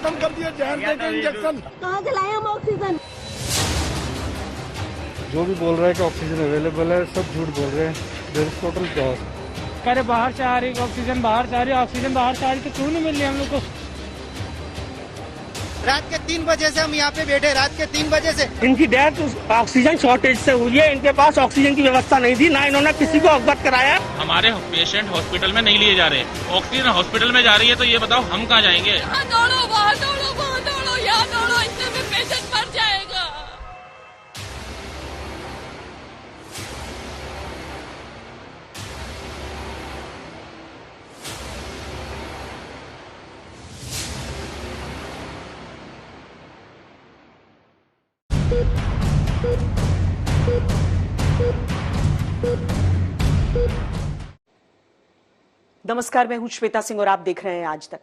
खत्म कर दिया जहर देके इंजेक्शन। कहाँ से लाए हम ऑक्सीजन? जो भी बोल रहा है कि ऑक्सीजन अवेलेबल है, सब झूठ बोल रहे हैं। There is total chaos. अरे बाहर से आ रही ऑक्सीजन, बाहर से आ रही ऑक्सीजन, बाहर से आ रही तो क्यों नहीं मिल रही हम लोग को? रात के 3 बजे से हम यहाँ पे बैठे, रात के 3 बजे से। इनकी डेथ ऑक्सीजन शॉर्टेज से हुई है। इनके पास ऑक्सीजन की व्यवस्था नहीं थी, ना इन्होंने किसी को अवगत कराया। हमारे पेशेंट हॉस्पिटल में नहीं लिए जा रहे, ऑक्सीजन हॉस्पिटल में जा रही है, तो ये बताओ हम कहाँ जाएंगे? यहाँ दौड़ो, वहाँ दौड़ो, वहाँ दौड़ो, यहाँ दौड़ो, इतने में पेशेंट मर जाएगा। नमस्कार, मैं हूं श्वेता सिंह और आप देख रहे हैं आज तक।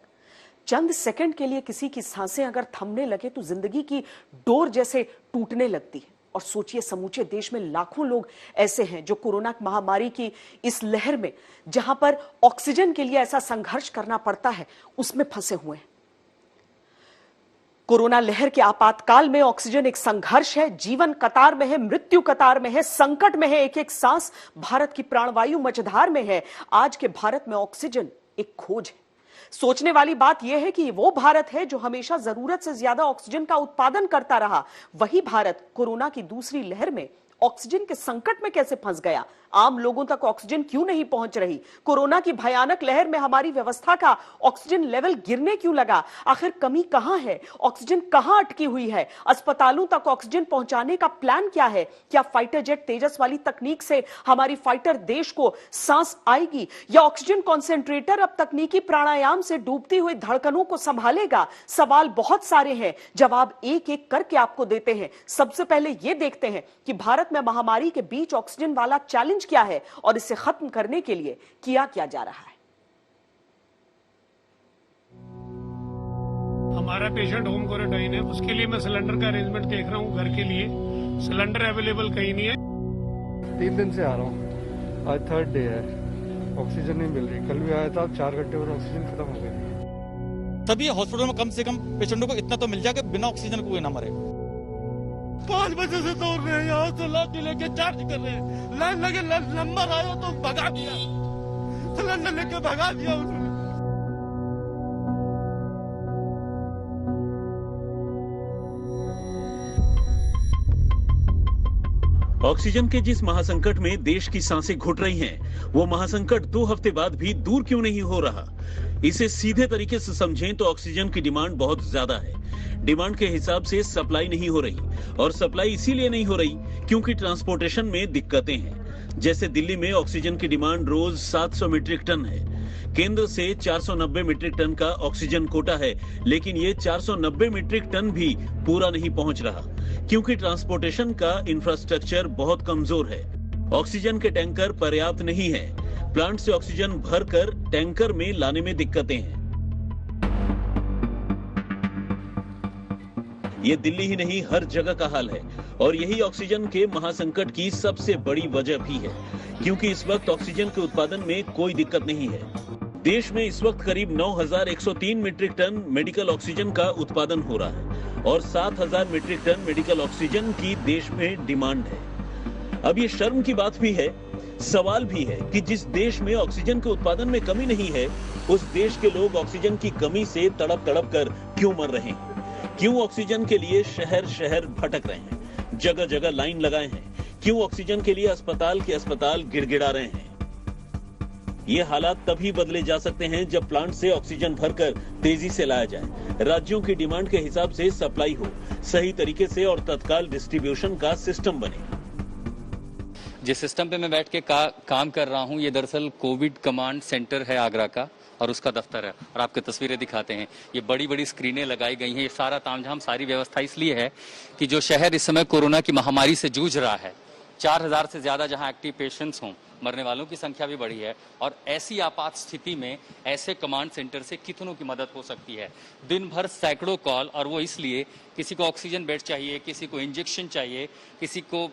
चंद सेकंड के लिए किसी की सांसें अगर थमने लगे तो जिंदगी की डोर जैसे टूटने लगती है। और सोचिए, समूचे देश में लाखों लोग ऐसे हैं जो कोरोना महामारी की इस लहर में, जहां पर ऑक्सीजन के लिए ऐसा संघर्ष करना पड़ता है, उसमें फंसे हुए हैं। कोरोना लहर के आपातकाल में ऑक्सीजन एक संघर्ष है, जीवन कतार में है, मृत्यु कतार में है, संकट में है। एक एक सांस भारत की प्राणवायु मझधार में है। आज के भारत में ऑक्सीजन एक खोज है। सोचने वाली बात यह है कि वो भारत है जो हमेशा जरूरत से ज्यादा ऑक्सीजन का उत्पादन करता रहा, वही भारत कोरोना की दूसरी लहर में ऑक्सीजन के संकट में कैसे फंस गया? आम लोगों तक ऑक्सीजन क्यों नहीं पहुंच रही? कोरोना की भयानक लहर में हमारी व्यवस्था का ऑक्सीजन लेवल गिरने क्यों लगा? आखिर कमी कहां है? ऑक्सीजन कहां अटकी हुई है? अस्पतालों तक ऑक्सीजन पहुंचाने का प्लान क्या है? क्या फाइटर जेट तेजस वाली तकनीक से हमारी फाइटर देश को सांस आएगी, या ऑक्सीजन कॉन्सेंट्रेटर अब तकनीकी प्राणायाम से डूबती हुई धड़कनों को संभालेगा? सवाल बहुत सारे हैं, जवाब एक एक करके आपको देते हैं। सबसे पहले यह देखते हैं कि भारत में महामारी के बीच ऑक्सीजन वाला चैलेंज क्या है और इसे खत्म करने के लिए किया क्या जा रहा है। हमारा पेशेंट होम क्वारंटाइन है, उसके लिए मैं सिलेंडर का अरेंजमेंट देख रहा हूँ। घर के लिए सिलेंडर अवेलेबल कहीं नहीं है। 3 दिन से आ रहा हूँ, आज 3rd डे है, ऑक्सीजन नहीं मिल रही। कल भी आया था, 4 घंटे और ऑक्सीजन खत्म हो गई। सभी हॉस्पिटल में कम से कम पेशेंटों को इतना तो मिल जाए कि बिना ऑक्सीजन कोई ना मरे। 5 बजे से दौड़ रहे हैं, यहाँ से लाठी लेके चार्ज कर रहे हैं। लाइन लगे, नंबर आया तो भगा दिया, सिलेंडर लेके भगा दिया उन्होंने। ऑक्सीजन के जिस महासंकट में देश की सांसें घुट रही हैं, वो महासंकट 2 हफ्ते बाद भी दूर क्यों नहीं हो रहा? इसे सीधे तरीके से समझें तो ऑक्सीजन की डिमांड बहुत ज्यादा है। डिमांड के हिसाब से सप्लाई नहीं हो रही, और सप्लाई इसीलिए नहीं हो रही क्योंकि ट्रांसपोर्टेशन में दिक्कतें हैं। जैसे दिल्ली में ऑक्सीजन की डिमांड रोज 700 मीट्रिक टन है। केंद्र से 490 मीट्रिक टन का ऑक्सीजन कोटा है, लेकिन ये 490 मीट्रिक टन भी पूरा नहीं पहुंच रहा क्योंकि ट्रांसपोर्टेशन का इंफ्रास्ट्रक्चर बहुत कमजोर है। ऑक्सीजन के टैंकर पर्याप्त नहीं है। प्लांट से ऑक्सीजन भरकर टैंकर में लाने में दिक्कतें हैं। ये दिल्ली ही नहीं, हर जगह का हाल है, और यही ऑक्सीजन के महासंकट की सबसे बड़ी वजह भी है, क्योंकि इस वक्त ऑक्सीजन के उत्पादन में कोई दिक्कत नहीं है। देश में इस वक्त करीब 9103 मीट्रिक टन मेडिकल ऑक्सीजन का उत्पादन हो रहा है और 7000 मीट्रिक टन मेडिकल ऑक्सीजन की देश में डिमांड है। अब ये शर्म की बात भी है, सवाल भी है कि जिस देश में ऑक्सीजन के उत्पादन में कमी नहीं है, उस देश के लोग ऑक्सीजन की कमी से तड़प तड़प कर क्यों मर रहे हैं? क्यों ऑक्सीजन के लिए शहर शहर भटक रहे हैं, जगह जगह लाइन लगाए हैं? क्यों ऑक्सीजन के लिए अस्पताल के अस्पताल गिड़गिड़ा रहे हैं? ये हालात तभी बदले जा सकते हैं जब प्लांट से ऑक्सीजन भरकर तेजी से लाया जाए, राज्यों की डिमांड के हिसाब से सप्लाई हो, सही तरीके से और तत्काल डिस्ट्रीब्यूशन का सिस्टम बने। जिस सिस्टम पे मैं बैठ के काम कर रहा हूँ, ये दरअसल कोविड कमांड सेंटर है आगरा का, और उसका दफ्तर है। और आपके तस्वीरें दिखाते हैं, ये बड़ी बड़ी स्क्रीनें लगाई गई हैं। ये सारा तामझाम, सारी व्यवस्था इसलिए है कि जो शहर इस समय कोरोना की महामारी से जूझ रहा है, 4000 से ज्यादा जहां एक्टिव पेशेंट्स हों, मरने वालों की संख्या भी बढ़ी है, और ऐसी आपात स्थिति में ऐसे कमांड सेंटर से कितनों की मदद हो सकती है। दिन भर सैकड़ों कॉल, और वो इसलिए किसी को ऑक्सीजन बेड चाहिए, किसी को इंजेक्शन चाहिए, किसी को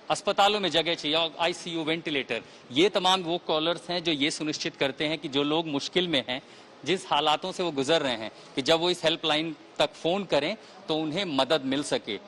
अस्पतालों में जगह चाहिए, आईसीयू, वेंटिलेटर। ये तमाम वो कॉलर्स हैं जो ये सुनिश्चित करते हैं कि जो लोग मुश्किल में हैं, जिस हालातों से वो गुजर रहे हैं कि जब वो इस हेल्पलाइन तक फोन करें तो उन्हें मदद मिल सके।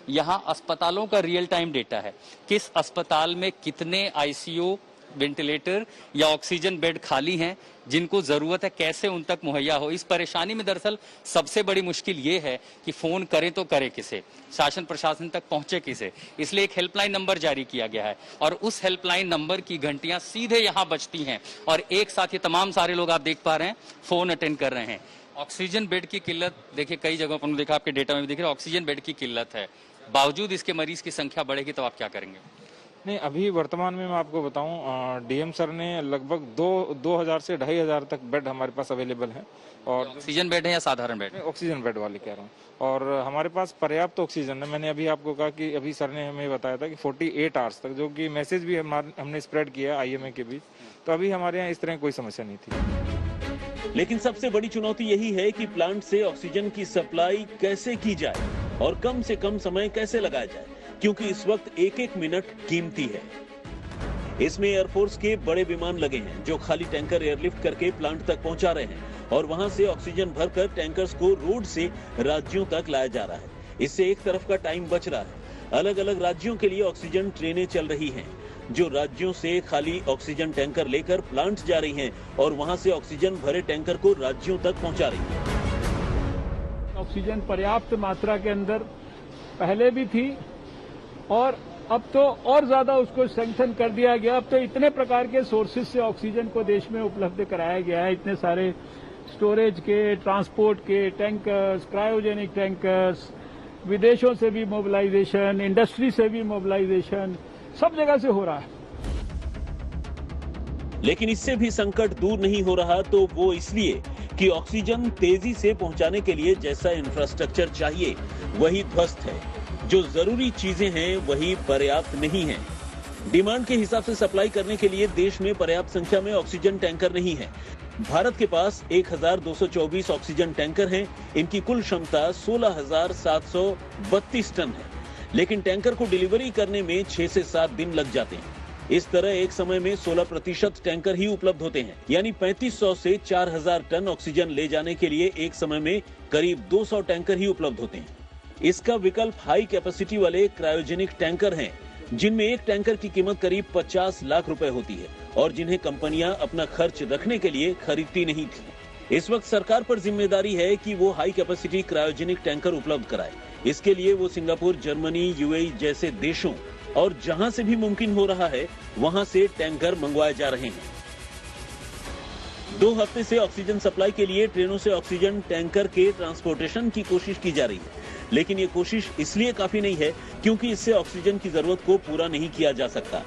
यहाँ अस्पतालों का रियल टाइम डेटा है, किस अस्पताल में कितने आईसीयू, वेंटिलेटर या ऑक्सीजन बेड खाली हैं, जिनको जरूरत है कैसे उन तक मुहैया हो। इस परेशानी में दरअसल सबसे बड़ी मुश्किल ये है कि फोन करें तो करे किसे, शासन प्रशासन तक पहुंचे किसे। इसलिए एक हेल्पलाइन नंबर जारी किया गया है और उस हेल्पलाइन नंबर की घंटियां सीधे यहां बजती हैं और एक साथ ये तमाम सारे लोग आप देख पा रहे हैं फोन अटेंड कर रहे हैं। ऑक्सीजन बेड की किल्लत देखिए, कई जगहों पर देखा, आपके डेटा में भी दिख रहा है ऑक्सीजन बेड की किल्लत है, बावजूद इसके मरीज की संख्या बढ़ेगी तो आप क्या करेंगे? नहीं, अभी वर्तमान में मैं आपको बताऊं, डीएम सर ने लगभग 2000 से 2500 तक बेड हमारे पास अवेलेबल है। और ऑक्सीजन बेड है या साधारण बेड? ऑक्सीजन बेड वाले कह रहा हूँ। और हमारे पास पर्याप्त ऑक्सीजन है। मैंने अभी आपको कहा कि अभी सर ने हमें बताया था कि 48 आवर्स तक, जो कि मैसेज भी हमने स्प्रेड किया आईएमए के बीच, तो अभी हमारे यहाँ इस तरह कोई समस्या नहीं थी। लेकिन सबसे बड़ी चुनौती यही है कि प्लांट से ऑक्सीजन की सप्लाई कैसे की जाए और कम से कम समय कैसे लगाया जाए, क्योंकि इस वक्त एक एक मिनट कीमती है। इसमें एयरफोर्स के बड़े विमान लगे हैं जो खाली टैंकर एयरलिफ्ट करके प्लांट तक पहुंचा रहे हैं और वहां से ऑक्सीजन भरकर टैंकर्स को रोड से राज्यों तक लाया जा रहा है। इससे एक तरफ का टाइम बच रहा है। अलग अलग राज्यों के लिए ऑक्सीजन ट्रेनें चल रही हैं जो राज्यों से खाली ऑक्सीजन टैंकर लेकर प्लांट जा रही हैं और वहां से ऑक्सीजन भरे टैंकर को राज्यों तक पहुंचा रही है। ऑक्सीजन पर्याप्त मात्रा के अंदर पहले भी थी और अब तो और ज्यादा उसको स्ट्रेंथन कर दिया गया। अब तो इतने प्रकार के सोर्सेज से ऑक्सीजन को देश में उपलब्ध कराया गया है, इतने सारे स्टोरेज के, ट्रांसपोर्ट के टैंकर्स, क्रायोजेनिक टैंकर्स, विदेशों से भी मोबिलाइजेशन, इंडस्ट्री से भी मोबिलाइजेशन, सब जगह से हो रहा है। लेकिन इससे भी संकट दूर नहीं हो रहा, तो वो इसलिए कि ऑक्सीजन तेजी से पहुंचाने के लिए जैसा इंफ्रास्ट्रक्चर चाहिए वही ध्वस्त है। जो जरूरी चीजें हैं वही पर्याप्त नहीं है। डिमांड के हिसाब से सप्लाई करने के लिए देश में पर्याप्त संख्या में ऑक्सीजन टैंकर नहीं है। भारत के पास 1224 ऑक्सीजन टैंकर हैं। इनकी कुल क्षमता 16,732 टन है, लेकिन टैंकर को डिलीवरी करने में 6 से 7 दिन लग जाते हैं। इस तरह एक समय में 16% टैंकर ही उपलब्ध होते हैं, यानी 3500 से 4000 टन ऑक्सीजन ले जाने के लिए एक समय में करीब 200 टैंकर ही उपलब्ध होते हैं। इसका विकल्प हाई कैपेसिटी वाले क्रायोजेनिक टैंकर हैं, जिनमें एक टैंकर की कीमत करीब 50 लाख रुपए होती है और जिन्हें कंपनियां अपना खर्च रखने के लिए खरीदती नहीं थी। इस वक्त सरकार पर जिम्मेदारी है कि वो हाई कैपेसिटी क्रायोजेनिक टैंकर उपलब्ध कराए। इसके लिए वो सिंगापुर, जर्मनी, यूएई जैसे देशों और जहां से भी मुमकिन हो रहा है वहां से टैंकर मंगवाए जा रहे हैं। 2 हफ्ते से ऑक्सीजन सप्लाई के लिए ट्रेनों से ऑक्सीजन टैंकर के ट्रांसपोर्टेशन की कोशिश की जा रही है, लेकिन ये कोशिश इसलिए काफी नहीं है क्योंकि इससे ऑक्सीजन की जरूरत को पूरा नहीं किया जा सकता।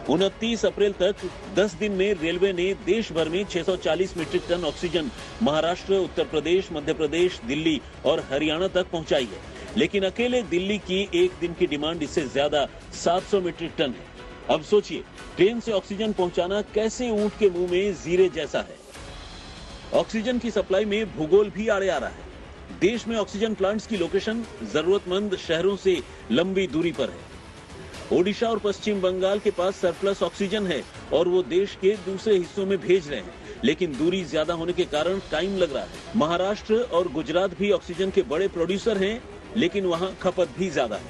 29 अप्रैल तक 10 दिन में रेलवे ने देश भर में 640 metric ton oxygen Maharashtra, Uttar Pradesh, Madhya Pradesh, Delhi और हरियाणा तक पहुंचाई है, लेकिन अकेले दिल्ली की एक दिन की डिमांड इससे ज्यादा 700 मीट्रिक टन है। अब सोचिए, ट्रेन से ऑक्सीजन पहुंचाना कैसे ऊंट के मुंह में जीरे जैसा है। ऑक्सीजन की सप्लाई में भूगोल भी आड़े आ रहा है। देश में ऑक्सीजन प्लांट्स की लोकेशन जरूरतमंद शहरों से लंबी दूरी पर है। ओडिशा और पश्चिम बंगाल के पास सरप्लस ऑक्सीजन है और वो देश के दूसरे हिस्सों में भेज रहे हैं, लेकिन दूरी ज्यादा होने के कारण टाइम लग रहा है। महाराष्ट्र और गुजरात भी ऑक्सीजन के बड़े प्रोड्यूसर हैं, लेकिन वहां खपत भी ज्यादा है।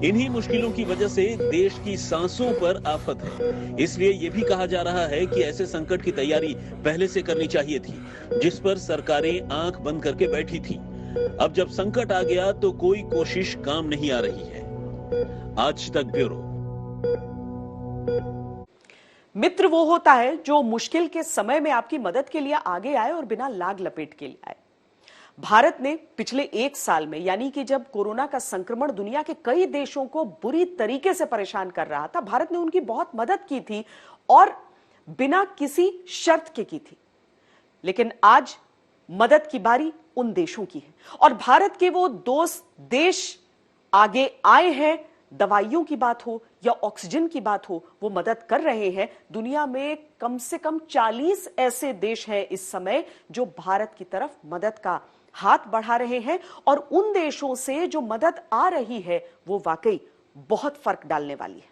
इन्हीं मुश्किलों की वजह से देश की सांसों पर आफत है। इसलिए ये भी कहा जा रहा है कि ऐसे संकट की तैयारी पहले से करनी चाहिए थी, जिस पर सरकारें आंख बंद करके बैठी थी। अब जब संकट आ गया तो कोई कोशिश काम नहीं आ रही है। आज तक ब्यूरो। मित्र वो होता है जो मुश्किल के समय में आपकी मदद के लिए आगे आए और बिना लाग लपेट के लिए आए। भारत ने पिछले 1 साल में, यानी कि जब कोरोना का संक्रमण दुनिया के कई देशों को बुरी तरीके से परेशान कर रहा था, भारत ने उनकी बहुत मदद की थी और बिना किसी शर्त के की थी। लेकिन आज मदद की बारी उन देशों की है और भारत के वो दोस्त देश आगे आए हैं। दवाइयों की बात हो या ऑक्सीजन की बात हो, वो मदद कर रहे हैं। दुनिया में कम से कम 40 ऐसे देश हैं इस समय जो भारत की तरफ मदद का हाथ बढ़ा रहे हैं और उन देशों से जो मदद आ रही है वो वाकई बहुत फर्क डालने वाली है।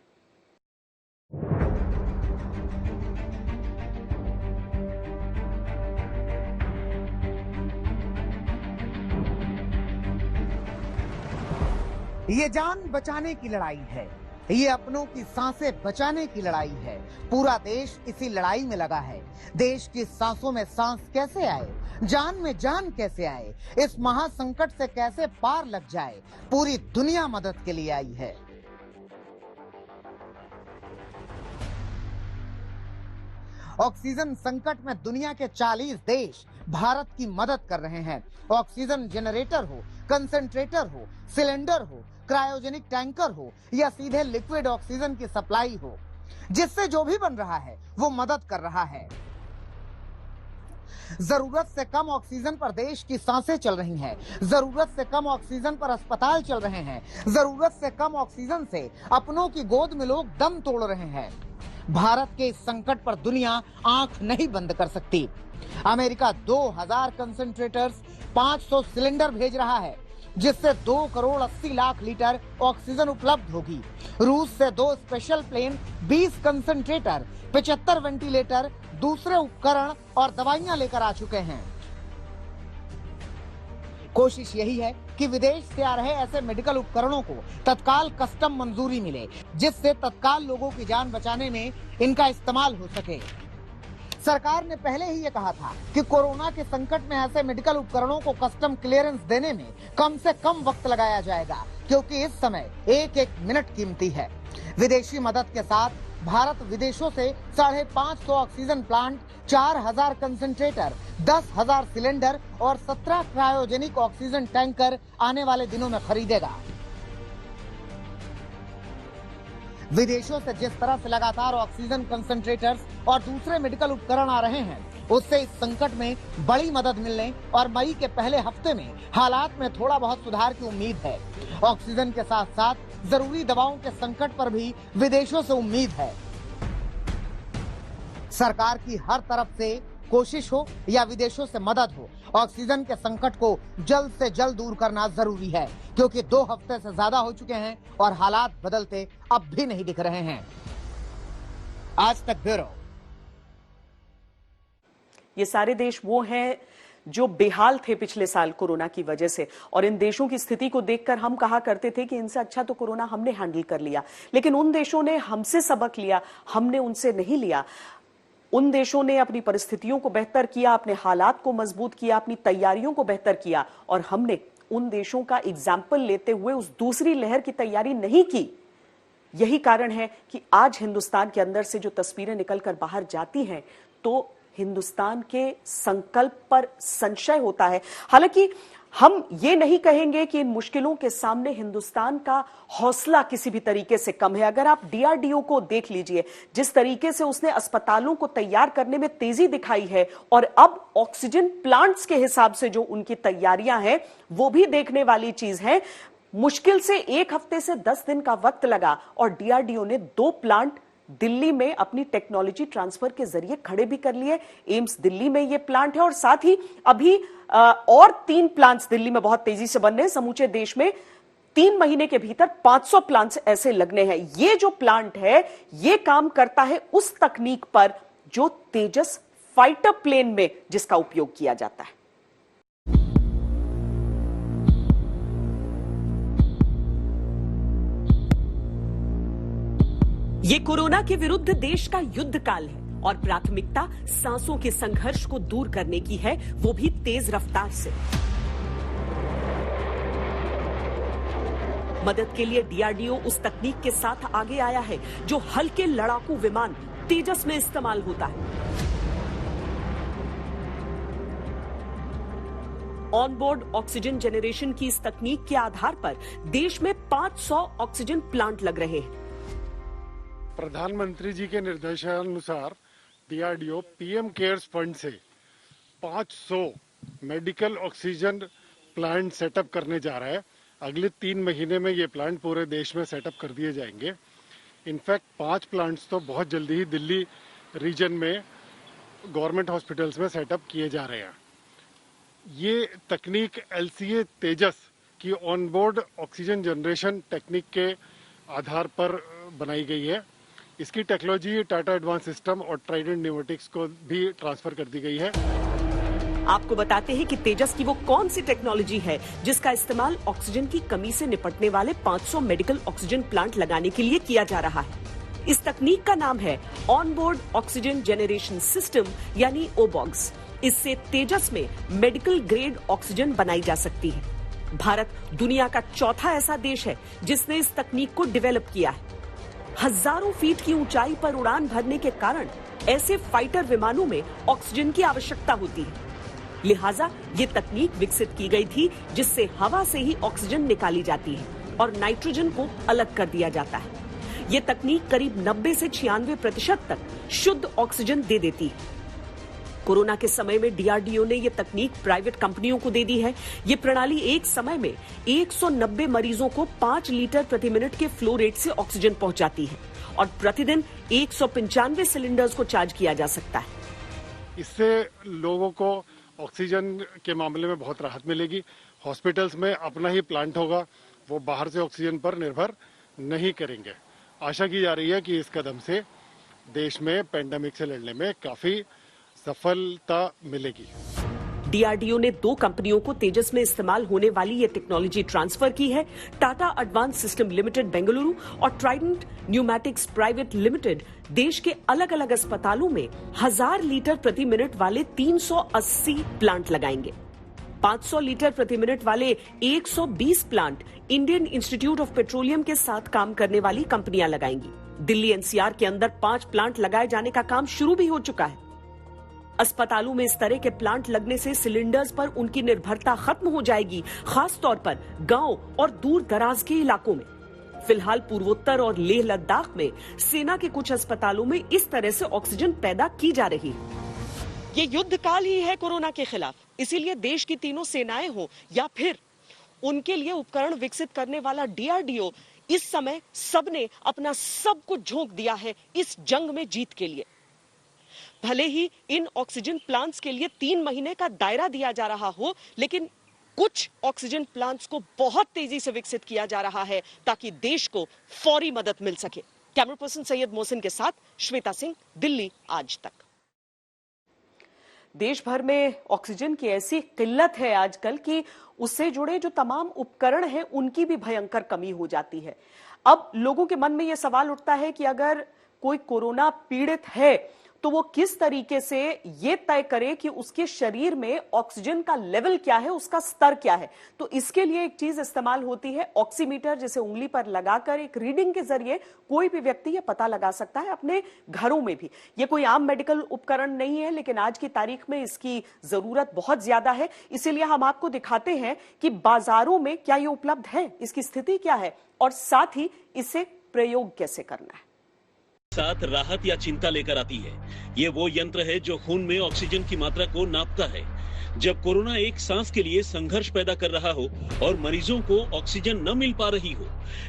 ये जान बचाने की लड़ाई है, ये अपनों की सांसें बचाने की लड़ाई है। पूरा देश इसी लड़ाई में लगा है। देश की सांसों में सांस कैसे आए, जान में जान कैसे आए, इस महासंकट से कैसे पार लग जाए, पूरी दुनिया मदद के लिए आई है। ऑक्सीजन संकट में दुनिया के 40 देश भारत की मदद कर रहे हैं। ऑक्सीजन जनरेटर हो, कंसंट्रेटर हो, सिलेंडर हो, क्रायोजेनिक टैंकर हो या सीधे लिक्विड ऑक्सीजन की सप्लाई हो, जिससे जो भी बन रहा है वो मदद कर रहा है। जरूरत से कम ऑक्सीजन पर देश की सांसें चल रही हैं, जरूरत से कम ऑक्सीजन पर अस्पताल चल रहे हैं, जरूरत से कम ऑक्सीजन से अपनों की गोद में लोग दम तोड़ रहे हैं। भारत के इस संकट पर दुनिया आंख नहीं बंद कर सकती। अमेरिका 2000 कंसंट्रेटर्स, 500 सिलेंडर भेज रहा है, जिससे 2 करोड़ 80 लाख लीटर ऑक्सीजन उपलब्ध होगी। रूस से 2 स्पेशल प्लेन, 20 कंसंट्रेटर, 75 वेंटिलेटर, दूसरे उपकरण और दवाइयां लेकर आ चुके हैं। कोशिश यही है कि विदेश से आ रहे ऐसे मेडिकल उपकरणों को तत्काल कस्टम मंजूरी मिले, जिससे तत्काल लोगों की जान बचाने में इनका इस्तेमाल हो सके। सरकार ने पहले ही ये कहा था कि कोरोना के संकट में ऐसे मेडिकल उपकरणों को कस्टम क्लियरेंस देने में कम से कम वक्त लगाया जाएगा, क्योंकि इस समय एक एक मिनट कीमती है। विदेशी मदद के साथ भारत विदेशों से 550 ऑक्सीजन प्लांट, 4000 कंसंट्रेटर, 10,000 सिलेंडर और 17 क्रायोजेनिक ऑक्सीजन टैंकर आने वाले दिनों में खरीदेगा। विदेशों से जिस तरह से लगातार ऑक्सीजन कंसंट्रेटर्स और दूसरे मेडिकल उपकरण आ रहे हैं, उससे इस संकट में बड़ी मदद मिलने और मई के पहले हफ्ते में हालात में थोड़ा बहुत सुधार की उम्मीद है। ऑक्सीजन के साथ साथ जरूरी दवाओं के संकट पर भी विदेशों से उम्मीद है। सरकार की हर तरफ से कोशिश हो या विदेशों से मदद हो, ऑक्सीजन के संकट को जल्द से जल्द दूर करना जरूरी है, क्योंकि 2 हफ्ते से ज्यादा हो चुके हैं और हालात बदलते अब भी नहीं दिख रहे हैं। आज तक ब्यूरो। ये सारे देश वो हैं जो बेहाल थे पिछले साल कोरोना की वजह से, और इन देशों की स्थिति को देखकर हम कहा करते थे कि इनसे अच्छा तो कोरोना हमने हैंडल कर लिया। लेकिन उन देशों ने हमसे सबक लिया, हमने उनसे नहीं लिया। उन देशों ने अपनी परिस्थितियों को बेहतर किया, अपने हालात को मजबूत किया, अपनी तैयारियों को बेहतर किया, और हमने उन देशों का एग्जाम्पल लेते हुए उस दूसरी लहर की तैयारी नहीं की। यही कारण है कि आज हिंदुस्तान के अंदर से जो तस्वीरें निकलकर बाहर जाती हैं, तो हिंदुस्तान के संकल्प पर संशय होता है। हालांकि हम ये नहीं कहेंगे कि इन मुश्किलों के सामने हिंदुस्तान का हौसला किसी भी तरीके से कम है। अगर आप डीआरडीओ को देख लीजिए, जिस तरीके से उसने अस्पतालों को तैयार करने में तेजी दिखाई है, और अब ऑक्सीजन प्लांट्स के हिसाब से जो उनकी तैयारियां हैं, वो भी देखने वाली चीज है। मुश्किल से 1 हफ्ते से 10 दिन का वक्त लगा और डीआरडीओ ने 2 प्लांट दिल्ली में अपनी टेक्नोलॉजी ट्रांसफर के जरिए खड़े भी कर लिए। एम्स दिल्ली में ये प्लांट है, और साथ ही अभी और 3 प्लांट्स दिल्ली में बहुत तेजी से बन रहे हैं। समूचे देश में 3 महीने के भीतर 500 प्लांट्स ऐसे लगने हैं। ये जो प्लांट है, ये काम करता है उस तकनीक पर जो तेजस फाइटर प्लेन में जिसका उपयोग किया जाता है। ये कोरोना के विरुद्ध देश का युद्ध काल है, और प्राथमिकता सांसों के संघर्ष को दूर करने की है, वो भी तेज रफ्तार से। मदद के लिए डीआरडीओ उस तकनीक के साथ आगे आया है जो हल्के लड़ाकू विमान तेजस में इस्तेमाल होता है। ऑनबोर्ड ऑक्सीजन जनरेशन की इस तकनीक के आधार पर देश में 500 ऑक्सीजन प्लांट लग रहे हैं। प्रधानमंत्री जी के निर्देशानुसार डीआरडीओ पीएम केयर्स फंड से 500 मेडिकल ऑक्सीजन प्लांट सेटअप करने जा रहा है। अगले 3 महीने में ये प्लांट पूरे देश में सेटअप कर दिए जाएंगे। इनफैक्ट 5 प्लांट्स तो बहुत जल्दी ही दिल्ली रीजन में गवर्नमेंट हॉस्पिटल्स में सेटअप किए जा रहे हैं। ये तकनीक एलसीए तेजस की ऑनबोर्ड ऑक्सीजन जनरेशन टेक्निक के आधार पर बनाई गई है। इसकी टेक्नोलॉजी टाटा एडवांस सिस्टम और ट्राइडेंट न्यूमेटिक्स को भी ट्रांसफर कर दी गई है। आपको बताते हैं कि तेजस की वो कौन सी टेक्नोलॉजी है जिसका इस्तेमाल ऑक्सीजन की कमी से निपटने वाले 500 मेडिकल ऑक्सीजन प्लांट लगाने के लिए किया जा रहा है। इस तकनीक का नाम है on board oxygen generation system यानी ओबॉक्स। इससे तेजस में मेडिकल ग्रेड ऑक्सीजन बनाई जा सकती है। भारत दुनिया का चौथा ऐसा देश है जिसने इस तकनीक को डेवलप किया है। हजारों फीट की ऊंचाई पर उड़ान भरने के कारण ऐसे फाइटर विमानों में ऑक्सीजन की आवश्यकता होती है। लिहाजा ये तकनीक विकसित की गई थी जिससे हवा से ही ऑक्सीजन निकाली जाती है और नाइट्रोजन को अलग कर दिया जाता है। ये तकनीक करीब 90 से 96% तक शुद्ध ऑक्सीजन दे देती है। कोरोना के समय में डीआरडीओ ने ये तकनीक प्राइवेट कंपनियों को दे दी है। ये प्रणाली एक समय में 190 मरीजों को 5 लीटर प्रति मिनट के फ्लो रेट से ऑक्सीजन पहुंचाती है और प्रतिदिन 195 सिलेंडर्स को चार्ज किया जा सकता है। इससे लोगों को ऑक्सीजन के मामले में बहुत राहत मिलेगी। हॉस्पिटल्स में अपना ही प्लांट होगा, वो बाहर से ऑक्सीजन पर निर्भर नहीं करेंगे। आशा की जा रही है कि इस कदम से देश में पेंडेमिक से लड़ने में काफी सफलता मिलेगी। डीआरडीओ ने 2 कंपनियों को तेजस में इस्तेमाल होने वाली ये टेक्नोलॉजी ट्रांसफर की है। Tata advance system limited Bengaluru और ट्राइडेंट न्यूमैटिक्स प्राइवेट लिमिटेड देश के अलग अलग अस्पतालों में 1000 लीटर प्रति मिनट वाले 380 प्लांट लगाएंगे। 500 लीटर प्रति मिनट वाले 120 plant Indian institute of petroleum के साथ काम करने वाली कंपनियां लगाएंगी। दिल्ली एनसीआर के अंदर 5 प्लांट लगाए जाने का काम शुरू भी हो चुका है। अस्पतालों में इस तरह के प्लांट लगने से सिलेंडर्स पर उनकी निर्भरता खत्म हो जाएगी, खास तौर पर गांव और दूर दराज के इलाकों में। फिलहाल पूर्वोत्तर और लेह लद्दाख में सेना के कुछ अस्पतालों में इस तरह से ऑक्सीजन पैदा की जा रही है। ये युद्ध काल ही है कोरोना के खिलाफ, इसीलिए देश की तीनों सेनाएं हो या फिर उनके लिए उपकरण विकसित करने वाला डीआरडीओ, इस समय सबने अपना सब कुछ झोंक दिया है इस जंग में जीत के लिए। भले ही इन ऑक्सीजन प्लांट्स के लिए 3 महीने का दायरा दिया जा रहा हो, लेकिन कुछ ऑक्सीजन प्लांट्स को बहुत तेजी से विकसित किया जा रहा है ताकि देश को फौरी मदद मिल सके। कैमरा पर्सन सैयद मोहसिन के साथ श्वेता सिंह, दिल्ली आज तक। देश भर में ऑक्सीजन की ऐसी किल्लत है आजकल कि उससे जुड़े जो तमाम उपकरण हैं उनकी भी भयंकर कमी हो जाती है। अब लोगों के मन में यह सवाल उठता है कि अगर कोई कोरोना पीड़ित है तो वो किस तरीके से ये तय करे कि उसके शरीर में ऑक्सीजन का लेवल क्या है, उसका स्तर क्या है। तो इसके लिए एक चीज इस्तेमाल होती है ऑक्सीमीटर, जिसे उंगली पर लगाकर एक रीडिंग के जरिए कोई भी व्यक्ति ये पता लगा सकता है अपने घरों में भी। ये कोई आम मेडिकल उपकरण नहीं है, लेकिन आज की तारीख में इसकी जरूरत बहुत ज्यादा है। इसीलिए हम आपको दिखाते हैं कि बाजारों में क्या ये उपलब्ध है, इसकी स्थिति क्या है और साथ ही इसे प्रयोग कैसे करना है। साथ राहत या चिंता लेकर आती है। ये वो यंत्र है जो खून में ऑक्सीजन की मात्रा को नापता है। जब कोरोना एक सांस के लिए संघर्ष पैदा कर रहा हो और मरीजों को ऑक्सीजन न मिल पा रही हो,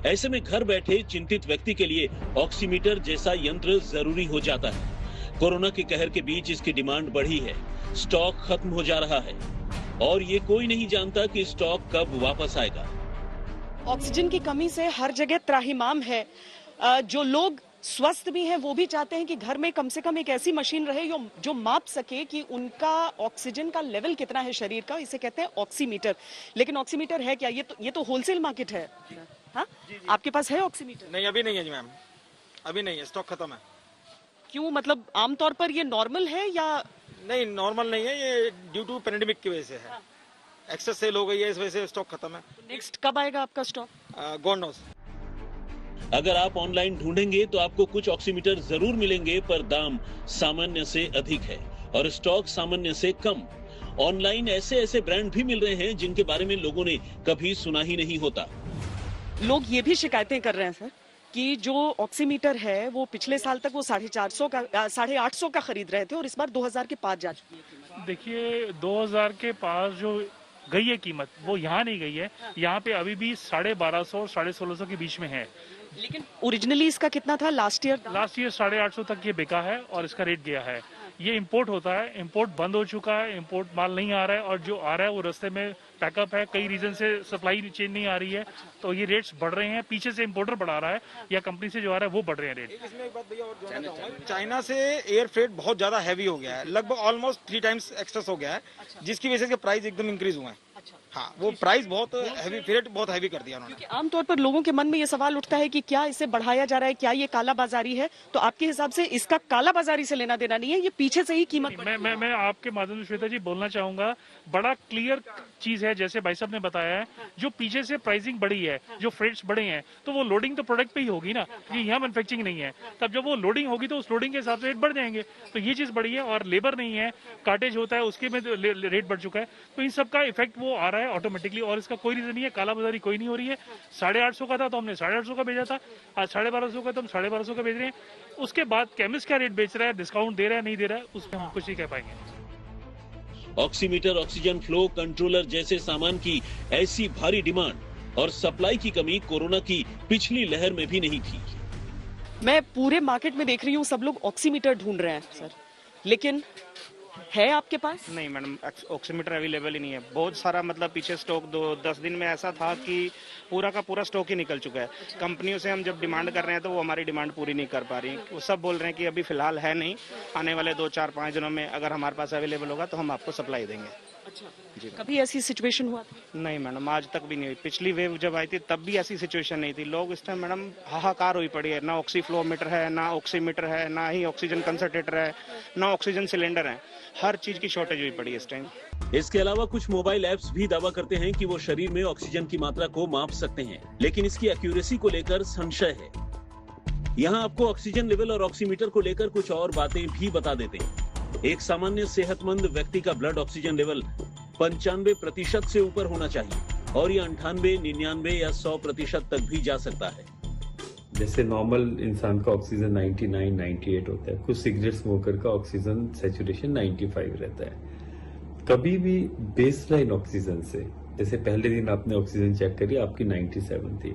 ऐसे में घर बैठे चिंतित व्यक्ति के लिए ऑक्सीमीटर जैसा यंत्र जरूरी हो जाता है। कोरोना के कहर के बीच इसकी डिमांड बढ़ी है, स्टॉक खत्म हो जा रहा है और ये कोई नहीं जानता कि स्टॉक कब वापस आएगा। ऑक्सीजन की कमी से हर जगह त्राहिमाम है। जो लोग स्वस्थ भी हैं वो भी चाहते हैं कि घर में कम से कम एक ऐसी मशीन रहे जो माप सके कि उनका ऑक्सीजन का लेवल कितना है शरीर का। इसे कहते हैं ऑक्सीमीटर। लेकिन ऑक्सीमीटर है क्या? ये तो होलसेल मार्केट है। हाँ, आपके पास है ऑक्सीमीटर? नहीं, अभी नहीं है जी मैम, अभी नहीं है, स्टॉक खत्म है। क्यों? मतलब आमतौर पर ये नॉर्मल है या? नहीं, नॉर्मल नहीं है, ये ड्यू टू पैंडेमिक की वजह से है। एक्सेस सेल हो गई है, इस वजह से स्टॉक खत्म है। नेक्स्ट कब आएगा आपका स्टॉक? God knows. अगर आप ऑनलाइन ढूंढेंगे तो आपको कुछ ऑक्सीमीटर जरूर मिलेंगे, पर दाम सामान्य से अधिक है और स्टॉक सामान्य से कम। ऑनलाइन ऐसे ब्रांड भी मिल रहे हैं जिनके बारे में लोगों ने कभी सुना ही नहीं होता। लोग ये भी शिकायतें कर रहे हैं सर कि जो ऑक्सीमीटर है वो पिछले साल तक वो 850 का खरीद रहे थे और इस बार 2000 के पास जा चुकी है। देखिए, 2000 के पास जो गई है कीमत वो यहाँ नहीं गई है। यहाँ पे अभी भी 1250 और 1650 के बीच में है। लेकिन ओरिजिनली इसका कितना था लास्ट ईयर? लास्ट ईयर 850 तक ये बिका है और इसका रेट गया है। ये इंपोर्ट होता है, इंपोर्ट बंद हो चुका है, इंपोर्ट माल नहीं आ रहा है और जो आ रहा है वो रास्ते में पैकअप है, कई रीजन से सप्लाई चेन नहीं आ रही है, तो ये रेट्स बढ़ रहे हैं। पीछे से इंपोर्टर बढ़ा रहा है या कंपनी से जो आ रहा है वो बढ़ रहे हैं रेट। इसमें एक बात भैया और जोड़ना चाहूंगा, चाइना से एयर फ्रेट बहुत ज्यादा हैवी हो गया है, लगभग ऑलमोस्ट 3 टाइम्स एक्सेस हो गया है, जिसकी वजह से प्राइस एकदम इंक्रीज हुआ है। हाँ, वो प्राइस बहुत हैवी, फ्रेट बहुत हैवी कर दिया उन्होंने। आमतौर पर लोगों के मन में ये सवाल उठता है कि क्या इसे बढ़ाया जा रहा है, क्या ये कालाबाजारी है? तो आपके हिसाब से इसका कालाबाजारी से लेना देना नहीं है, ये पीछे से ही कीमत। मैं आपके माध्यम से श्वेता जी बोलना चाहूंगा, बड़ा क्लियर चीज है, जैसे भाई साहब ने बताया है, जो पीछे से प्राइसिंग बढ़ी है, जो फ्रेट्स बढ़े हैं, तो वो लोडिंग तो प्रोडक्ट पे ही होगी ना, ये यहाँ मैन्युफैक्चरिंग नहीं है। तब जब वो लोडिंग होगी तो उस लोडिंग के हिसाब से रेट बढ़ जाएंगे, तो ये चीज बढ़ी है। और लेबर नहीं है, कार्टेज होता है, उसके में रेट बढ़ चुका है, तो इन सब का इफेक्ट वो आ रहा है ऑटोमेटिकली। और इसका कोई रीजन नहीं है, कालाबाजारी कोई नहीं हो रही है। 850 का था तो हमने 850 का भेजा था, आज 1250 का तो हम 1250 का भेज रहे हैं। उसके बाद केमिस्ट क्या रेट बेच रहा है, डिस्काउंट दे रहा है नहीं दे रहा है, उस पर हम कुछ नहीं कह पाएंगे। ऑक्सीमीटर, ऑक्सीजन फ्लो कंट्रोलर जैसे सामान की ऐसी भारी डिमांड और सप्लाई की कमी कोरोना की पिछली लहर में भी नहीं थी। मैं पूरे मार्केट में देख रही हूँ, सब लोग ऑक्सीमीटर ढूंढ रहे हैं सर, लेकिन है आपके पास? नहीं मैडम, ऑक्सीमीटर अवेलेबल ही नहीं है। बहुत सारा मतलब पीछे स्टॉक 10 दिन में ऐसा था कि पूरा का पूरा स्टॉक ही निकल चुका है। कंपनियों से हम जब डिमांड कर रहे हैं तो वो हमारी डिमांड पूरी नहीं कर पा रही। वो सब बोल रहे हैं कि अभी फिलहाल है नहीं, आने वाले 2-4-5 दिनों में अगर हमारे पास अवेलेबल होगा तो हम आपको सप्लाई देंगे। अच्छा जी। कभी ऐसी सिचुएशन हुआ था? नहीं मैडम, आज तक भी नहीं हुई। पिछली वेव जब आई थी तब भी ऐसी सिचुएशन नहीं थी। लोग इस टाइम मैडम हाहाकार हुई पड़ी है, ना ऑक्सीफ्लोमीटर है, ना ऑक्सीमीटर है, ना ही ऑक्सीजन कंसंट्रेटर है, ना ऑक्सीजन सिलेंडर है। हर चीज की शॉर्टेज हुई पड़ी है इस टाइम। इसके अलावा कुछ मोबाइल ऐप्स भी दावा करते हैं कि वो शरीर में ऑक्सीजन की मात्रा को माप सकते हैं, लेकिन इसकी एक्यूरेसी को लेकर संशय है। यहाँ आपको ऑक्सीजन लेवल और ऑक्सीमीटर को लेकर कुछ और बातें भी बता देते हैं। एक सामान्य सेहतमंद व्यक्ति का ब्लड ऑक्सीजन लेवल 95% से ऊपर होना चाहिए और ये 98, 99 या 100% तक भी जा सकता है। जैसे नॉर्मल इंसान का ऑक्सीजन 99, 98 होता है, कुछ सिगरेट स्मोकर का ऑक्सीजन सैचुरेशन 95 रहता है। कभी भी बेसलाइन ऑक्सीजन से, जैसे पहले दिन आपने ऑक्सीजन चेक करी, आपकी 97 थी,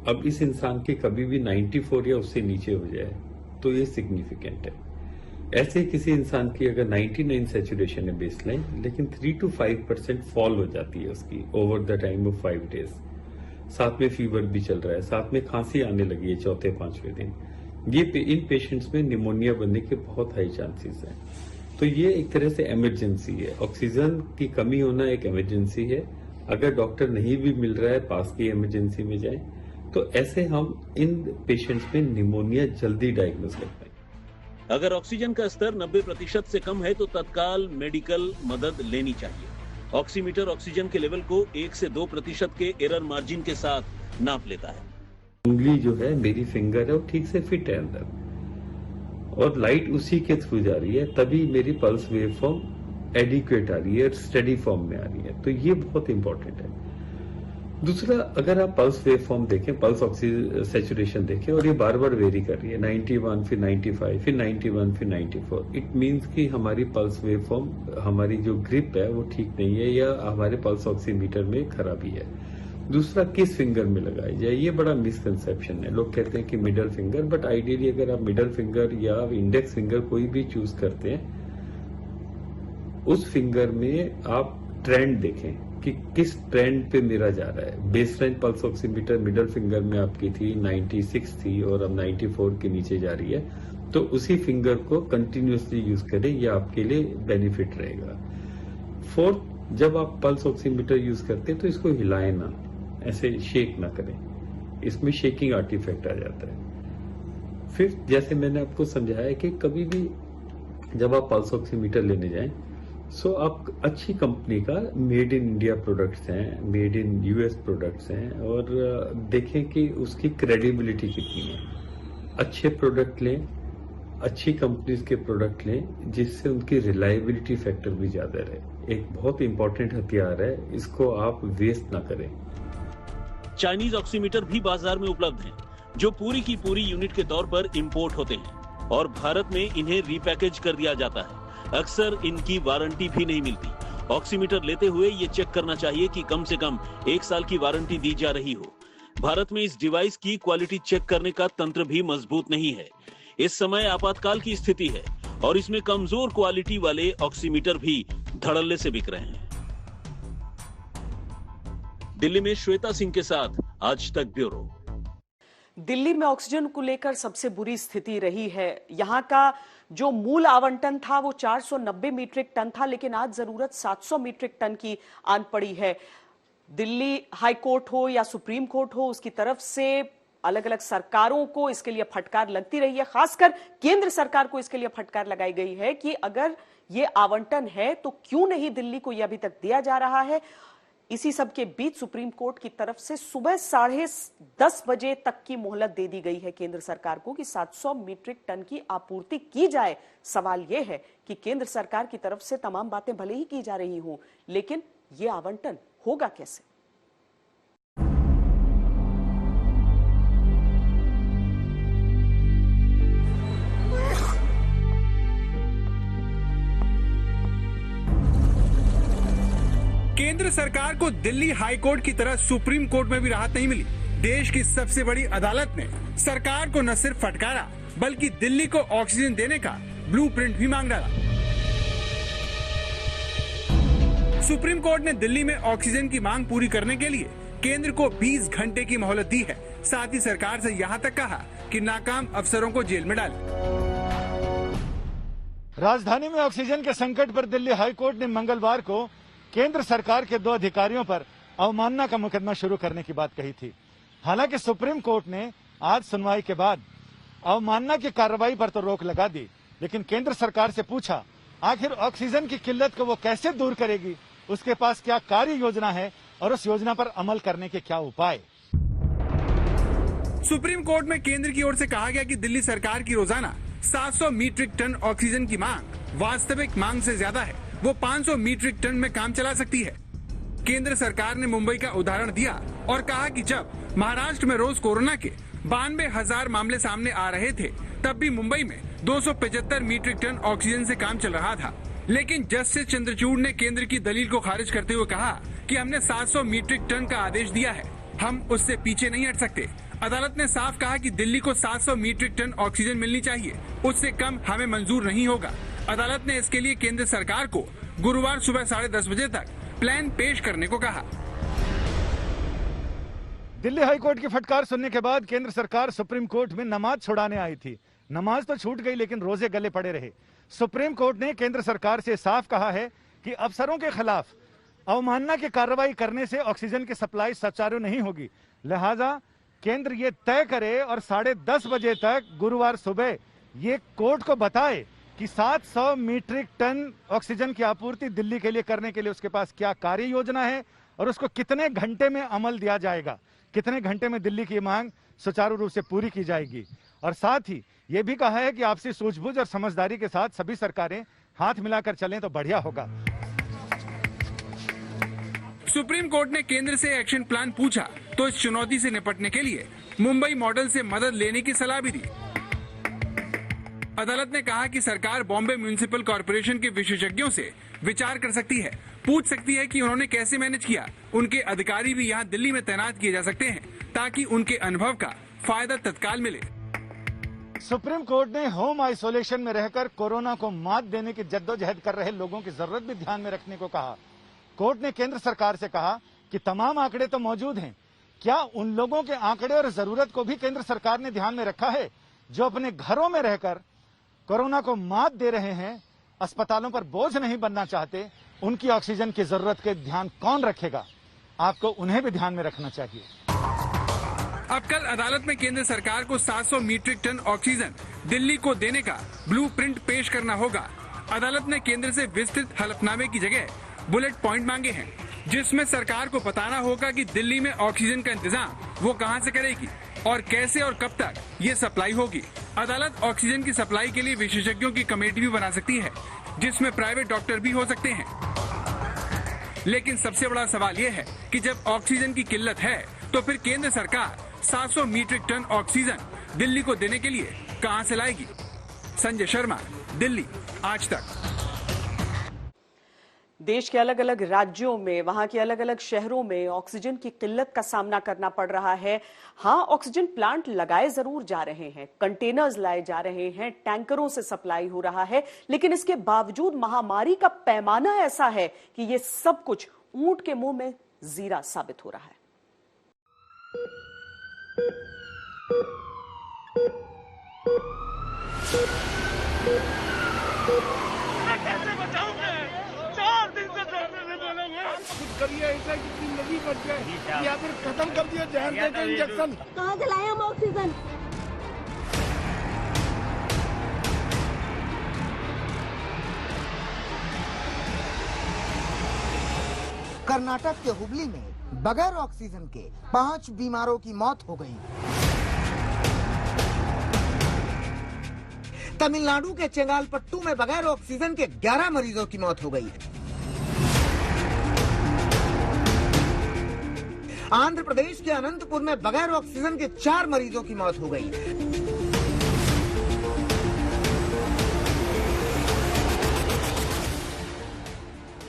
अब इस इंसान के कभी भी 94 या उससे नीचे हो जाए तो ये सिग्निफिकेंट है। ऐसे किसी इंसान की अगर 99 सैचुरेशन है बेसलाइन, लेकिन 3 to 5% फॉल हो जाती है उसकी over the time of 5 days, साथ में फीवर भी चल रहा है, साथ में खांसी आने लगी है 4-5वें दिन, ये इन पेशेंट्स में निमोनिया बनने के बहुत हाई चांसेस हैं। तो ये एक तरह से इमरजेंसी है। ऑक्सीजन की कमी होना एक इमरजेंसी है। अगर डॉक्टर नहीं भी मिल रहा है, पास की इमरजेंसी में जाए, तो ऐसे हम इन पेशेंट्स में निमोनिया जल्दी डायग्नोज कर पाए। अगर ऑक्सीजन का स्तर 90% से कम है तो तत्काल मेडिकल मदद लेनी चाहिए। ऑक्सीमीटर ऑक्सीजन के लेवल को 1 से 2% के एरर मार्जिन के साथ नाप लेता है। उंगली जो है, मेरी फिंगर है, वो ठीक से फिट है अंदर और लाइट उसी के थ्रू जा रही है, तभी मेरी पल्स वेव फॉर्म एडिक्वेट आ रही है, स्टडी फॉर्म में आ रही है। तो ये बहुत इंपॉर्टेंट है। दूसरा, अगर आप पल्स वेव फॉर्म देखें, पल्स ऑक्सीजन सैचुरेशन देखें और ये बार बार वेरी कर रही है, 91 फिर 95 फिर 91 फिर 94, इट मींस कि हमारी पल्स वेव फॉर्म, हमारी जो ग्रिप है वो ठीक नहीं है या हमारे पल्स ऑक्सीमीटर में खराबी है। दूसरा, किस फिंगर में लगाई जाए, ये बड़ा मिसकंसेप्शन है। लोग कहते हैं कि मिडल फिंगर, बट आइडियली अगर आप मिडल फिंगर या इंडेक्स फिंगर कोई भी चूज करते हैं, उस फिंगर में आप ट्रेंड देखें कि किस ट्रेंड पे मेरा जा रहा है। Baseline pulse oximeter middle finger में आपकी थी 96 थी और अब 94 के नीचे जा रही है, तो उसी फिंगर को कंटिन्यूसली यूज करें, ये आपके लिए बेनिफिट रहेगा। फोर्थ, जब आप पल्स ऑक्सीमीटर यूज करते हैं तो इसको हिलाएं ना, ऐसे शेक ना करें, इसमें शेकिंग आर्टिफैक्ट आ जाता है। फिफ्थ, जैसे मैंने आपको समझाया कि कभी भी जब आप पल्स ऑक्सीमीटर लेने जाएं, सो आप अच्छी कंपनी का मेड इन इंडिया प्रोडक्ट्स हैं, मेड इन यूएस प्रोडक्ट्स हैं, और देखें कि उसकी क्रेडिबिलिटी कितनी है। अच्छे प्रोडक्ट लें, अच्छी कंपनीज के प्रोडक्ट लें, जिससे उनकी रिलायबिलिटी फैक्टर भी ज्यादा रहे। एक बहुत इंपॉर्टेंट हथियार है, इसको आप वेस्ट ना करें। चाइनीज ऑक्सीमीटर भी बाजार में उपलब्ध हैं, जो पूरी की पूरी यूनिट के तौर पर इंपोर्ट होते हैं और भारत में इन्हें रीपैकेज कर दिया जाता है। अक्सर इनकी वारंटी भी नहीं मिलती। ऑक्सीमीटर लेते हुए ये चेक करना चाहिए कि कम से कम 1 साल की वारंटी दी जा रही हो। भारत में इस डिवाइस की क्वालिटी चेक करने का तंत्र भी मजबूत नहीं है। इस समय आपातकाल की स्थिति है और इसमें कमजोर क्वालिटी वाले ऑक्सीमीटर भी धड़ल्ले से बिक रहे हैं। दिल्ली में श्वेता सिंह के साथ आज तक ब्यूरो। दिल्ली में ऑक्सीजन को लेकर सबसे बुरी स्थिति रही है। यहां का जो मूल आवंटन था वो 490 मीट्रिक टन था, लेकिन आज जरूरत 700 मीट्रिक टन की आन पड़ी है। दिल्ली हाई कोर्ट हो या सुप्रीम कोर्ट हो, उसकी तरफ से अलग अलग सरकारों को इसके लिए फटकार लगती रही है। खासकर केंद्र सरकार को इसके लिए फटकार लगाई गई है कि अगर ये आवंटन है तो क्यों नहीं दिल्ली को यह अभी तक दिया जा रहा है। इसी सब के बीच सुप्रीम कोर्ट की तरफ से सुबह 10:30 बजे तक की मोहलत दे दी गई है केंद्र सरकार को कि 700 मीट्रिक टन की आपूर्ति की जाए। सवाल यह है कि केंद्र सरकार की तरफ से तमाम बातें भले ही की जा रही हों, लेकिन यह आवंटन होगा कैसे? केंद्र सरकार को दिल्ली हाई कोर्ट की तरह सुप्रीम कोर्ट में भी राहत नहीं मिली। देश की सबसे बड़ी अदालत ने सरकार को न सिर्फ फटकारा बल्कि दिल्ली को ऑक्सीजन देने का ब्लूप्रिंट भी मांग डाला। सुप्रीम कोर्ट ने दिल्ली में ऑक्सीजन की मांग पूरी करने के लिए केंद्र को 20 घंटे की मोहलत दी है। साथ ही सरकार से यहाँ तक कहा कि नाकाम अफसरों को जेल में डाले। राजधानी में ऑक्सीजन के संकट पर दिल्ली हाई कोर्ट ने मंगलवार को केंद्र सरकार के 2 अधिकारियों पर अवमानना का मुकदमा शुरू करने की बात कही थी। हालांकि सुप्रीम कोर्ट ने आज सुनवाई के बाद अवमानना की कार्रवाई पर तो रोक लगा दी, लेकिन केंद्र सरकार से पूछा आखिर ऑक्सीजन की किल्लत को वो कैसे दूर करेगी, उसके पास क्या कार्य योजना है और उस योजना पर अमल करने के क्या उपाय। सुप्रीम कोर्ट में केंद्र की ओर से कहा गया कि दिल्ली सरकार की रोजाना 700 मीट्रिक टन ऑक्सीजन की मांग वास्तविक मांग से ज्यादा है। वो 500 मीट्रिक टन में काम चला सकती है। केंद्र सरकार ने मुंबई का उदाहरण दिया और कहा कि जब महाराष्ट्र में रोज कोरोना के 92,000 मामले सामने आ रहे थे, तब भी मुंबई में 275 मीट्रिक टन ऑक्सीजन से काम चल रहा था। लेकिन जस्टिस चंद्रचूड़ ने केंद्र की दलील को खारिज करते हुए कहा कि हमने 700 मीट्रिक टन का आदेश दिया है, हम उससे पीछे नहीं हट सकते। अदालत ने साफ कहा कि दिल्ली को 700 मीट्रिक टन ऑक्सीजन मिलनी चाहिए, उससे कम हमें मंजूर नहीं होगा। अदालत ने इसके लिए केंद्र सरकार को गुरुवार सुबह 10:30 बजे तक प्लान पेश करने को कहा। दिल्ली हाईकोर्ट की फटकार सुनने के बाद केंद्र सरकार सुप्रीम कोर्ट में नमाज छुड़ाने आई थी। नमाज तो छूट गई, लेकिन रोजे गले पड़े रहे। सुप्रीम कोर्ट ने केंद्र सरकार से साफ कहा है कि अफसरों के खिलाफ अवमानना की कार्रवाई करने से ऑक्सीजन की सप्लाई सुचारू नहीं होगी। लिहाजा केंद्र ये तय करे और 10:30 बजे तक गुरुवार सुबह ये कोर्ट को बताए कि 700 मीट्रिक टन ऑक्सीजन की आपूर्ति दिल्ली के लिए करने के लिए उसके पास क्या कार्य योजना है और उसको कितने घंटे में अमल दिया जाएगा, कितने घंटे में दिल्ली की मांग सुचारू रूप से पूरी की जाएगी। और साथ ही ये भी कहा है कि आपसी सूझबूझ और समझदारी के साथ सभी सरकारें हाथ मिलाकर चलें तो बढ़िया होगा। सुप्रीम कोर्ट ने केंद्र से एक्शन प्लान पूछा तो इस चुनौती से निपटने के लिए मुंबई मॉडल से मदद लेने की सलाह भी दी। अदालत ने कहा कि सरकार बॉम्बे म्युनिसिपल कॉर्पोरेशन के विशेषज्ञों से विचार कर सकती है, पूछ सकती है कि उन्होंने कैसे मैनेज किया। उनके अधिकारी भी यहाँ दिल्ली में तैनात किए जा सकते हैं ताकि उनके अनुभव का फायदा तत्काल मिले। सुप्रीम कोर्ट ने होम आइसोलेशन में रहकर कोरोना को मात देने की जद्दोजहद कर रहे लोगों की जरूरत भी ध्यान में रखने को कहा। कोर्ट ने केंद्र सरकार से कहा कि तमाम आंकड़े तो मौजूद हैं, क्या उन लोगों के आंकड़े और जरूरत को भी केंद्र सरकार ने ध्यान में रखा है जो अपने घरों में रहकर कोरोना को मात दे रहे हैं, अस्पतालों पर बोझ नहीं बनना चाहते, उनकी ऑक्सीजन की जरूरत के ध्यान कौन रखेगा? आपको उन्हें भी ध्यान में रखना चाहिए। अब कल अदालत में केंद्र सरकार को 700 मीट्रिक टन ऑक्सीजन दिल्ली को देने का ब्लूप्रिंट पेश करना होगा। अदालत ने केंद्र से विस्तृत हलफनामे की जगह बुलेट पॉइंट मांगे हैं, जिसमें सरकार को बताना होगा कि दिल्ली में ऑक्सीजन का इंतजाम वो कहां से करेगी और कैसे और कब तक ये सप्लाई होगी। अदालत ऑक्सीजन की सप्लाई के लिए विशेषज्ञों की कमेटी भी बना सकती है, जिसमें प्राइवेट डॉक्टर भी हो सकते हैं। लेकिन सबसे बड़ा सवाल ये है कि जब ऑक्सीजन की किल्लत है तो फिर केंद्र सरकार 700 मीट्रिक टन ऑक्सीजन दिल्ली को देने के लिए कहां से लाएगी? संजय शर्मा, दिल्ली, आज तक। देश के अलग अलग राज्यों में, वहां के अलग अलग शहरों में ऑक्सीजन की किल्लत का सामना करना पड़ रहा है। हाँ, ऑक्सीजन प्लांट लगाए जरूर जा रहे हैं, कंटेनर्स लाए जा रहे हैं, टैंकरों से सप्लाई हो रहा है, लेकिन इसके बावजूद महामारी का पैमाना ऐसा है कि ये सब कुछ ऊंट के मुंह में जीरा साबित हो रहा है। कैसे बचाऊंगे? 4 दिन से डॉक्टर ने बोला कुछ करिए ऐसा कि जिंदगी बच जाए या फिर खत्म कर दिया जहर देकर इंजेक्शन। कहाँ से लाए हम ऑक्सीजन? कर्नाटक के हुबली में बगैर ऑक्सीजन के 5 बीमारों की मौत हो गई। तमिलनाडु के चेंगालपट्टू में बगैर ऑक्सीजन के 11 मरीजों की मौत हो गई। आंध्र प्रदेश के अनंतपुर में बगैर ऑक्सीजन के 4 मरीजों की मौत हो गई।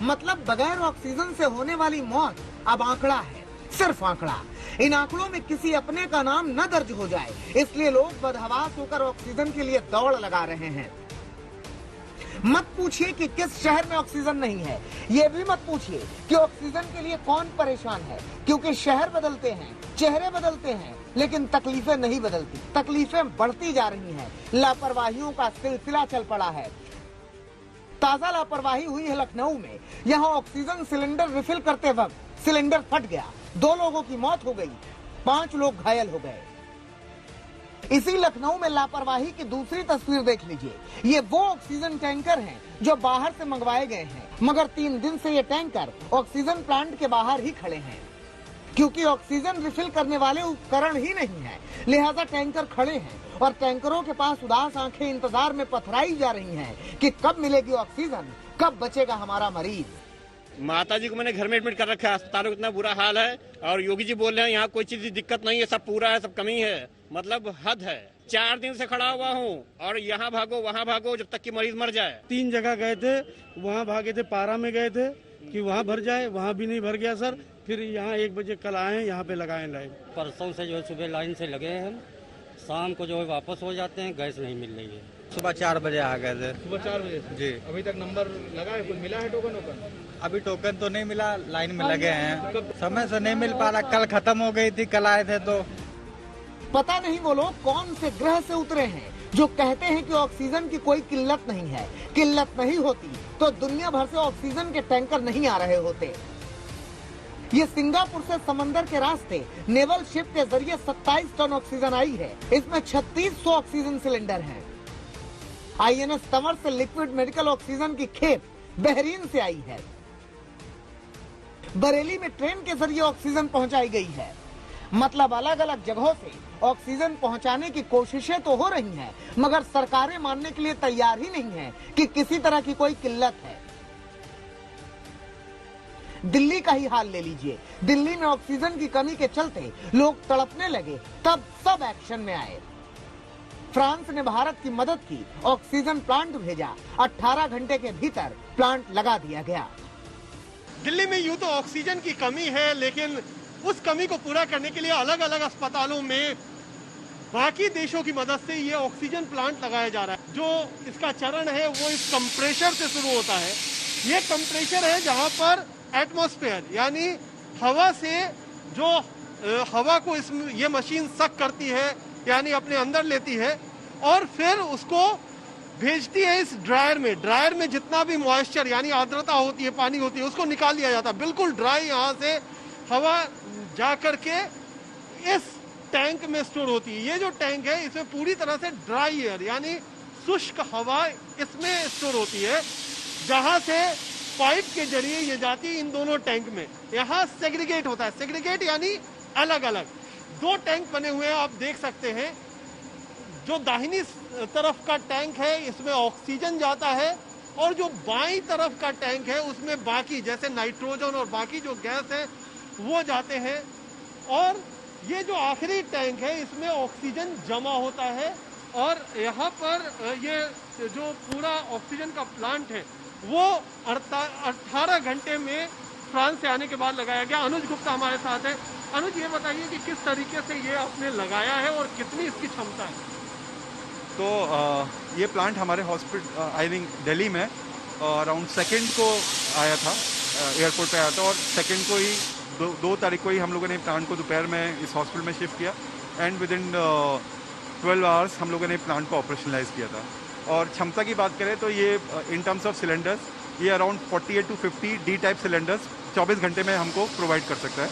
मतलब बगैर ऑक्सीजन से होने वाली मौत अब आंकड़ा है, सिर्फ आंकड़ा। इन आंकड़ों में किसी अपने का नाम न दर्ज हो जाए, इसलिए लोग बदहवास होकर ऑक्सीजन के लिए दौड़ लगा रहे हैं। मत पूछिए कि किस शहर में ऑक्सीजन नहीं है, ये भी मत पूछिए कि ऑक्सीजन के लिए कौन परेशान है, क्योंकि शहर बदलते हैं, चेहरे बदलते हैं, लेकिन तकलीफें नहीं बदलती। तकलीफें बढ़ती जा रही हैं। लापरवाहियों का सिलसिला चल पड़ा है। ताजा लापरवाही हुई है लखनऊ में। यहाँ ऑक्सीजन सिलेंडर रिफिल करते वक्त सिलेंडर फट गया, 2 लोगों की मौत हो गई, 5 लोग घायल हो गए। इसी लखनऊ में लापरवाही की दूसरी तस्वीर देख लीजिए। ये वो ऑक्सीजन टैंकर हैं जो बाहर से मंगवाए गए हैं, मगर 3 दिन से ये टैंकर ऑक्सीजन प्लांट के बाहर ही खड़े हैं, क्योंकि ऑक्सीजन रिफिल करने वाले उपकरण ही नहीं है। लिहाजा टैंकर खड़े हैं और टैंकरों के पास उदास आंखें इंतजार में पथराई जा रही हैं कि कब मिलेगी ऑक्सीजन, कब बचेगा हमारा मरीज। माता जी को मैंने घर में एडमिट कर रखा है, अस्पतालों का इतना बुरा हाल है। और योगी जी बोल रहे हैं यहाँ कोई चीज की दिक्कत नहीं है, सब पूरा है, सब कमी है, मतलब हद है। 4 दिन से खड़ा हुआ हूँ और यहाँ भागो वहाँ भागो जब तक कि मरीज मर जाए। 3 जगह गए थे, वहाँ भागे थे, पारा में गए थे कि वहाँ भर जाए, वहाँ भी नहीं भर गया सर। फिर यहाँ 1 बजे कल आए, यहाँ पे लगाए लाइन। परसों से जो है सुबह लाइन से लगे हैं हम, शाम को जो है वापस हो जाते हैं, गैस नहीं मिल रही है। सुबह 4 बजे आ गए थे। सुबह 4 बजे जी। अभी तक नंबर लगा है, कुछ मिला है टोकन? अभी टोकन तो नहीं मिला, लाइन में लगे हैं, समय से नहीं मिल पा रहा। कल खत्म हो गई थी, कल आए थे तो। पता नहीं वो लोग कौन से ग्रह से उतरे हैं जो कहते हैं कि ऑक्सीजन की कोई किल्लत नहीं है। किल्लत नहीं होती तो दुनिया भर से ऑक्सीजन के टैंकर नहीं आ रहे होते। ये सिंगापुर से समंदर के रास्ते नेवल शिप के जरिए 27 टन ऑक्सीजन आई है। इसमें 3600 ऑक्सीजन सिलेंडर हैं। INS तंवर से लिक्विड मेडिकल ऑक्सीजन की खेप बहरीन से आई है। बरेली में ट्रेन के जरिए ऑक्सीजन पहुंचाई गई है। मतलब अलग अलग जगहों से ऑक्सीजन पहुंचाने की कोशिशें तो हो रही हैं, मगर सरकारें मानने के लिए तैयार ही नहीं है कि किसी तरह की कोई किल्लत है। दिल्ली का ही हाल ले लीजिए। दिल्ली में ऑक्सीजन की कमी के चलते लोग तड़पने लगे, तब सब एक्शन में आए। फ्रांस ने भारत की मदद की, ऑक्सीजन प्लांट भेजा, 18 घंटे के भीतर प्लांट लगा दिया गया। दिल्ली में यूं तो ऑक्सीजन की कमी है, लेकिन उस कमी को पूरा करने के लिए अलग अलग अस्पतालों में बाकी देशों की मदद से ये ऑक्सीजन प्लांट लगाया जा रहा है। जो इसका चरण है वो इस कंप्रेशर से शुरू होता है। ये कंप्रेशर है जहां पर एटमॉस्फेयर यानी हवा से जो हवा को ये मशीन सक करती है, यानी अपने अंदर लेती है और फिर उसको भेजती है इस ड्रायर में। ड्रायर में जितना भी मॉइस्चर यानी आर्द्रता होती है, पानी होती है, उसको निकाल दिया जाता है। बिल्कुल ड्राई यहाँ से हवा जा करके इस टैंक में स्टोर होती है। ये जो टैंक है इसमें पूरी तरह से ड्राई एयर यानी शुष्क हवा इसमें स्टोर होती है, जहां से पाइप के जरिए ये जाती है इन दोनों टैंक में। यहाँ सेग्रीगेट होता है। सेग्रीगेट यानी अलग अलग 2 टैंक बने हुए हैं, आप देख सकते हैं। जो दाहिनी तरफ का टैंक है इसमें ऑक्सीजन जाता है और जो बाईं तरफ का टैंक है उसमें बाकी जैसे नाइट्रोजन और बाकी जो गैस है वो जाते हैं। और ये जो आखिरी टैंक है इसमें ऑक्सीजन जमा होता है और यहाँ पर ये जो पूरा ऑक्सीजन का प्लांट है वो 18 घंटे में फ्रांस से आने के बाद लगाया गया। अनुज गुप्ता हमारे साथ है। अनुज, ये बताइए कि किस तरीके से ये आपने लगाया है और कितनी इसकी क्षमता है? तो ये प्लांट हमारे हॉस्पिटल आई थिंक दिल्ली में अराउंड 2 को आया था, एयरपोर्ट पे आया था, और 2 को ही 2 तारीख को ही हम लोगों ने प्लांट को दोपहर में इस हॉस्पिटल में शिफ्ट किया एंड विद इन 12 आवर्स हम लोगों ने प्लांट को ऑपरेशनलाइज किया था। और क्षमता की बात करें तो ये इन टर्म्स ऑफ सिलेंडर्स ये around 48 to 50 D type cylinders 24 घंटे में हमको प्रोवाइड कर सकता है।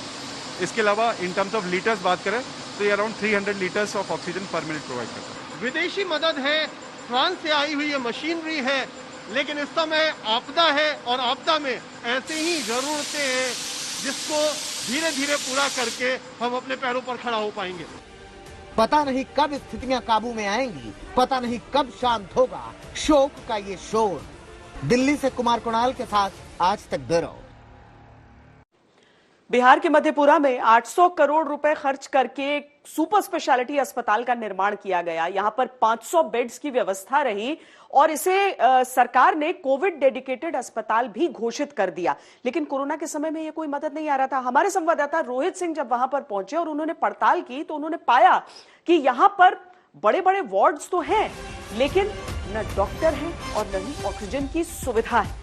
इसके अलावा इन टर्म्स ऑफ लीटर्स बात करें तो ये अराउंड 300 लीटर्स ऑफ ऑक्सीजन पर मिनट प्रोवाइड करता है। विदेशी मदद है, फ्रांस से आई हुई ये मशीनरी है, लेकिन इस समय आपदा है और आपदा में ऐसे ही जरूरतें हैं जिसको धीरे धीरे पूरा करके हम अपने पैरों पर खड़ा हो पाएंगे। पता नहीं कब स्थितियां काबू में आएंगी, पता नहीं कब शांत होगा शोक का ये शोर। दिल्ली से कुमार कुणाल के साथ आज तक ब्यूरो। बिहार के मधेपुरा में 800 करोड़ रुपए खर्च करके एक सुपर स्पेशलिटी अस्पताल का निर्माण किया गया। यहां पर 500 बेड्स की व्यवस्था रही और इसे सरकार ने कोविड डेडिकेटेड अस्पताल भी घोषित कर दिया। लेकिन कोरोना के समय में यह कोई मदद नहीं आ रहा था। हमारे संवाददाता रोहित सिंह जब वहां पर पहुंचे और उन्होंने पड़ताल की तो उन्होंने पाया कि यहां पर बड़े बड़े वार्ड्स तो हैं, लेकिन न डॉक्टर हैं और न ही ऑक्सीजन की सुविधा है।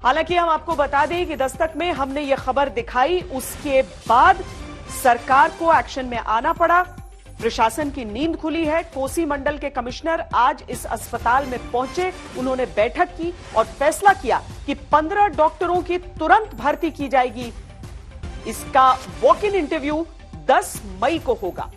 हालांकि हम आपको बता दें कि दस्तक में हमने ये खबर दिखाई, उसके बाद सरकार को एक्शन में आना पड़ा। प्रशासन की नींद खुली है। कोसी मंडल के कमिश्नर आज इस अस्पताल में पहुंचे, उन्होंने बैठक की और फैसला किया कि 15 डॉक्टरों की तुरंत भर्ती की जाएगी। इसका वॉक इन इंटरव्यू 10 मई को होगा।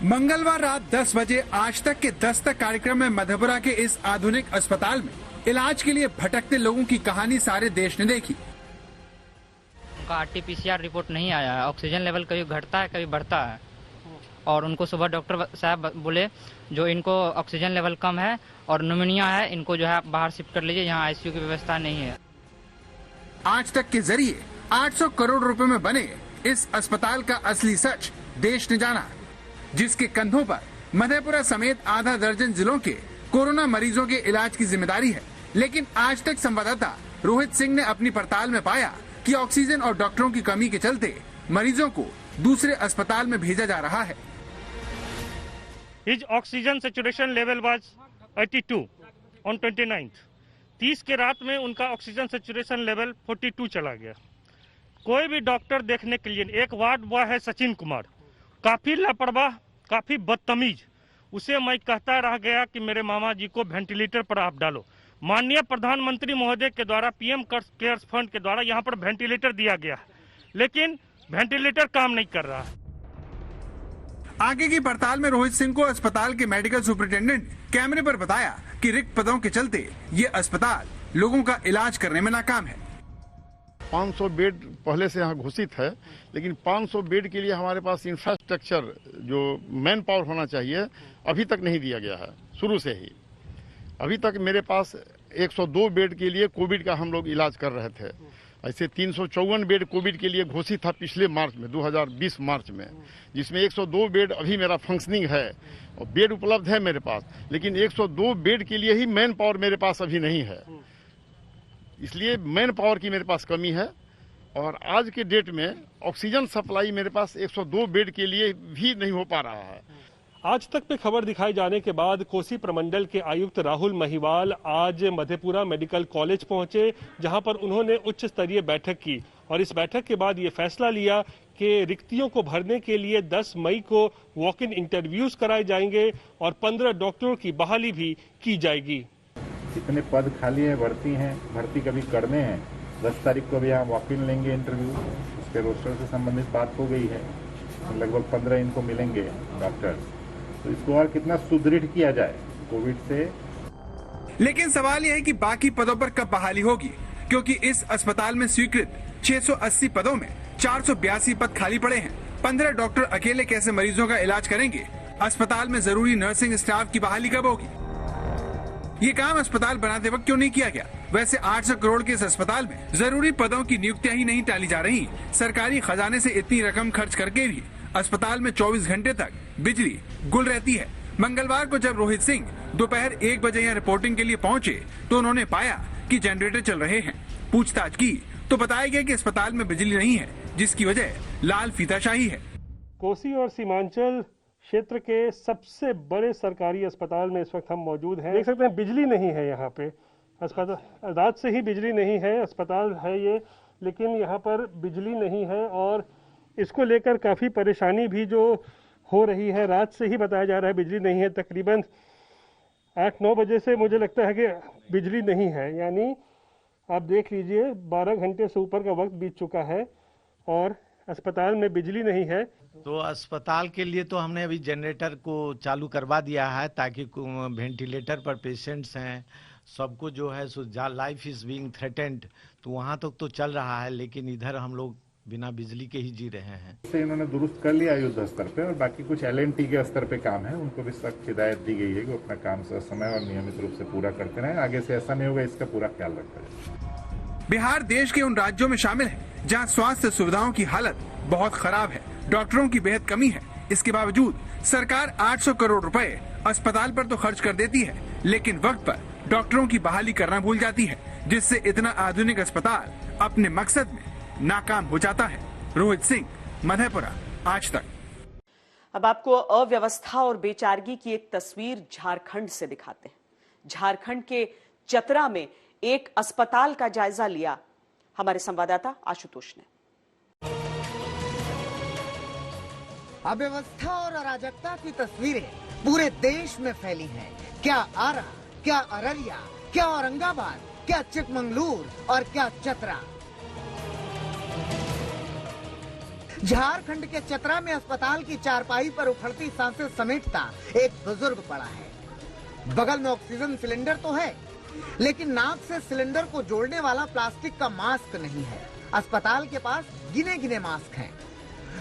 मंगलवार रात 10 बजे आज तक के दस्तक कार्यक्रम में मधेपुरा के इस आधुनिक अस्पताल में इलाज के लिए भटकते लोगों की कहानी सारे देश ने देखी। उनका RT-PCR रिपोर्ट नहीं आया है। ऑक्सीजन लेवल कभी घटता है कभी बढ़ता है, और उनको सुबह डॉक्टर साहब बोले जो इनको ऑक्सीजन लेवल कम है और न्यूमोनिया है, इनको जो है बाहर शिफ्ट कर लीजिए, यहाँ ICU की व्यवस्था नहीं है। आज तक के जरिए 800 करोड़ रुपए में बने इस अस्पताल का असली सच देश ने जाना, जिसके कंधों पर मधेपुरा समेत आधा दर्जन जिलों के कोरोना मरीजों के इलाज की जिम्मेदारी है। लेकिन आज तक संवाददाता रोहित सिंह ने अपनी पड़ताल में पाया कि ऑक्सीजन और डॉक्टरों की कमी के चलते मरीजों को दूसरे अस्पताल में भेजा जा रहा है। His oxygen saturation level was 82 on 29th। 30 के रात में उनका ऑक्सीजन सैचुरेशन लेवल 42 चला गया। कोई भी डॉक्टर देखने के लिए, एक वार्ड बॉय है सचिन कुमार, काफी लापरवाह, काफी बदतमीज। उसे मैं कहता रह गया कि मेरे मामा जी को वेंटिलेटर पर आप डालो। माननीय प्रधानमंत्री महोदय के द्वारा PM केयर्स फंड के द्वारा यहाँ पर वेंटिलेटर दिया गया, लेकिन वेंटिलेटर काम नहीं कर रहा। आगे की पड़ताल में रोहित सिंह को अस्पताल के मेडिकल सुपरिटेंडेंट कैमरे पर बताया कि रिक्त पदों के चलते ये अस्पताल लोगों का इलाज करने में नाकाम है। 500 बेड पहले से यहाँ घोषित है, लेकिन 500 बेड के लिए हमारे पास इंफ्रास्ट्रक्चर जो मैन पावर होना चाहिए अभी तक नहीं दिया गया है। शुरू से ही अभी तक मेरे पास 102 बेड के लिए कोविड का हम लोग इलाज कर रहे थे। ऐसे 354 बेड कोविड के लिए घोषित था पिछले मार्च में, 2020 मार्च में, जिसमें 102 बेड अभी मेरा फंक्शनिंग है और बेड उपलब्ध है मेरे पास, लेकिन 102 बेड के लिए ही मैन पावर मेरे पास अभी नहीं है। इसलिए मैन पावर की मेरे पास कमी है और आज के डेट में ऑक्सीजन सप्लाई मेरे पास 102 बेड के लिए भी नहीं हो पा रहा है। आज तक पे खबर दिखाए जाने के बाद कोसी प्रमंडल के आयुक्त राहुल महिवाल आज मधेपुरा मेडिकल कॉलेज पहुंचे, जहां पर उन्होंने उच्च स्तरीय बैठक की और इस बैठक के बाद ये फैसला लिया कि रिक्तियों को भरने के लिए 10 मई को वॉक इन इंटरव्यूज कराए जाएंगे और 15 डॉक्टरों की बहाली भी की जाएगी। कितने पद खाली है, भर्ती कभी करने हैं। 10 तारीख को भी यहाँ वॉक इन लेंगे इंटरव्यू, उसके रोस्टर से संबंधित बात हो गई है। लगभग 15 इनको मिलेंगे डॉक्टर। तो इसको और कितना सुदृढ़ किया जाए कोविड से। लेकिन सवाल यह है कि बाकी पदों पर कब बहाली होगी, क्योंकि इस अस्पताल में स्वीकृत 680 पदों में 482 पद खाली पड़े हैं। 15 डॉक्टर अकेले कैसे मरीजों का इलाज करेंगे? अस्पताल में जरूरी नर्सिंग स्टाफ की बहाली कब होगी? ये काम अस्पताल बनाते वक्त क्यों नहीं किया गया? वैसे 800 करोड़ के इस अस्पताल में जरूरी पदों की नियुक्तियां ही नहीं टाली जा रही। सरकारी खजाने से इतनी रकम खर्च करके भी अस्पताल में 24 घंटे तक बिजली गुल रहती है। मंगलवार को जब रोहित सिंह दोपहर 1 बजे यहाँ रिपोर्टिंग के लिए पहुँचे तो उन्होंने पाया कि जनरेटर चल रहे हैं। पूछताछ की तो बताया गया कि अस्पताल में बिजली नहीं है, जिसकी वजह लाल फीताशाही है। कोसी और सीमांचल क्षेत्र के सबसे बड़े सरकारी अस्पताल में इस वक्त हम मौजूद हैं। देख सकते हैं बिजली नहीं है यहाँ पे। अस्पताल रात से ही बिजली नहीं है, अस्पताल है ये, लेकिन यहाँ पर बिजली नहीं है और इसको लेकर काफ़ी परेशानी भी जो हो रही है। रात से ही बताया जा रहा है बिजली नहीं है, तकरीबन 8-9 बजे से मुझे लगता है कि बिजली नहीं है। यानी आप देख लीजिए 12 घंटे से ऊपर का वक्त बीत चुका है और अस्पताल में बिजली नहीं है। तो अस्पताल के लिए तो हमने अभी जनरेटर को चालू करवा दिया है ताकि वेंटिलेटर पर पेशेंट्स हैं, सबको जो है so life is being threatened, तो वहाँ तक तो चल रहा है, लेकिन इधर हम लोग बिना बिजली के ही जी रहे हैं। इन्होंने दुरुस्त कर लिया युद्ध स्तर पे और बाकी कुछ LNT के स्तर पे काम है, उनको भी सख्त हिदायत दी गई है कि अपना काम समय और नियमित रूप से पूरा करते रहें। आगे से ऐसा नहीं होगा, इसका पूरा ख्याल रखा जाए। बिहार देश के उन राज्यों में शामिल है जहां स्वास्थ्य सुविधाओं की हालत बहुत खराब है, डॉक्टरों की बेहद कमी है। इसके बावजूद सरकार 800 करोड़ रुपए अस्पताल पर तो खर्च कर देती है, लेकिन वक्त पर डॉक्टरों की बहाली करना भूल जाती है, जिससे इतना आधुनिक अस्पताल अपने मकसद में नाकाम हो जाता है। रोहित सिंह, मधेपुरा, आज तक। अब आपको अव्यवस्था और बेचारगी की एक तस्वीर झारखंड से दिखाते हैं। झारखंड के चतरा में एक अस्पताल का जायजा लिया हमारे संवाददाता आशुतोष ने। अव्यवस्था और अराजकता की तस्वीरें पूरे देश में फैली हैं। क्या आरा, क्या अररिया, क्या औरंगाबाद, क्या चिकमंगलूर और क्या चतरा। झारखंड के चतरा में अस्पताल की चारपाई पर उखड़ती सांसें समेटता एक बुजुर्ग पड़ा है। बगल में ऑक्सीजन सिलेंडर तो है, लेकिन नाक से सिलेंडर को जोड़ने वाला प्लास्टिक का मास्क नहीं है। अस्पताल के पास गिने गिने मास्क हैं,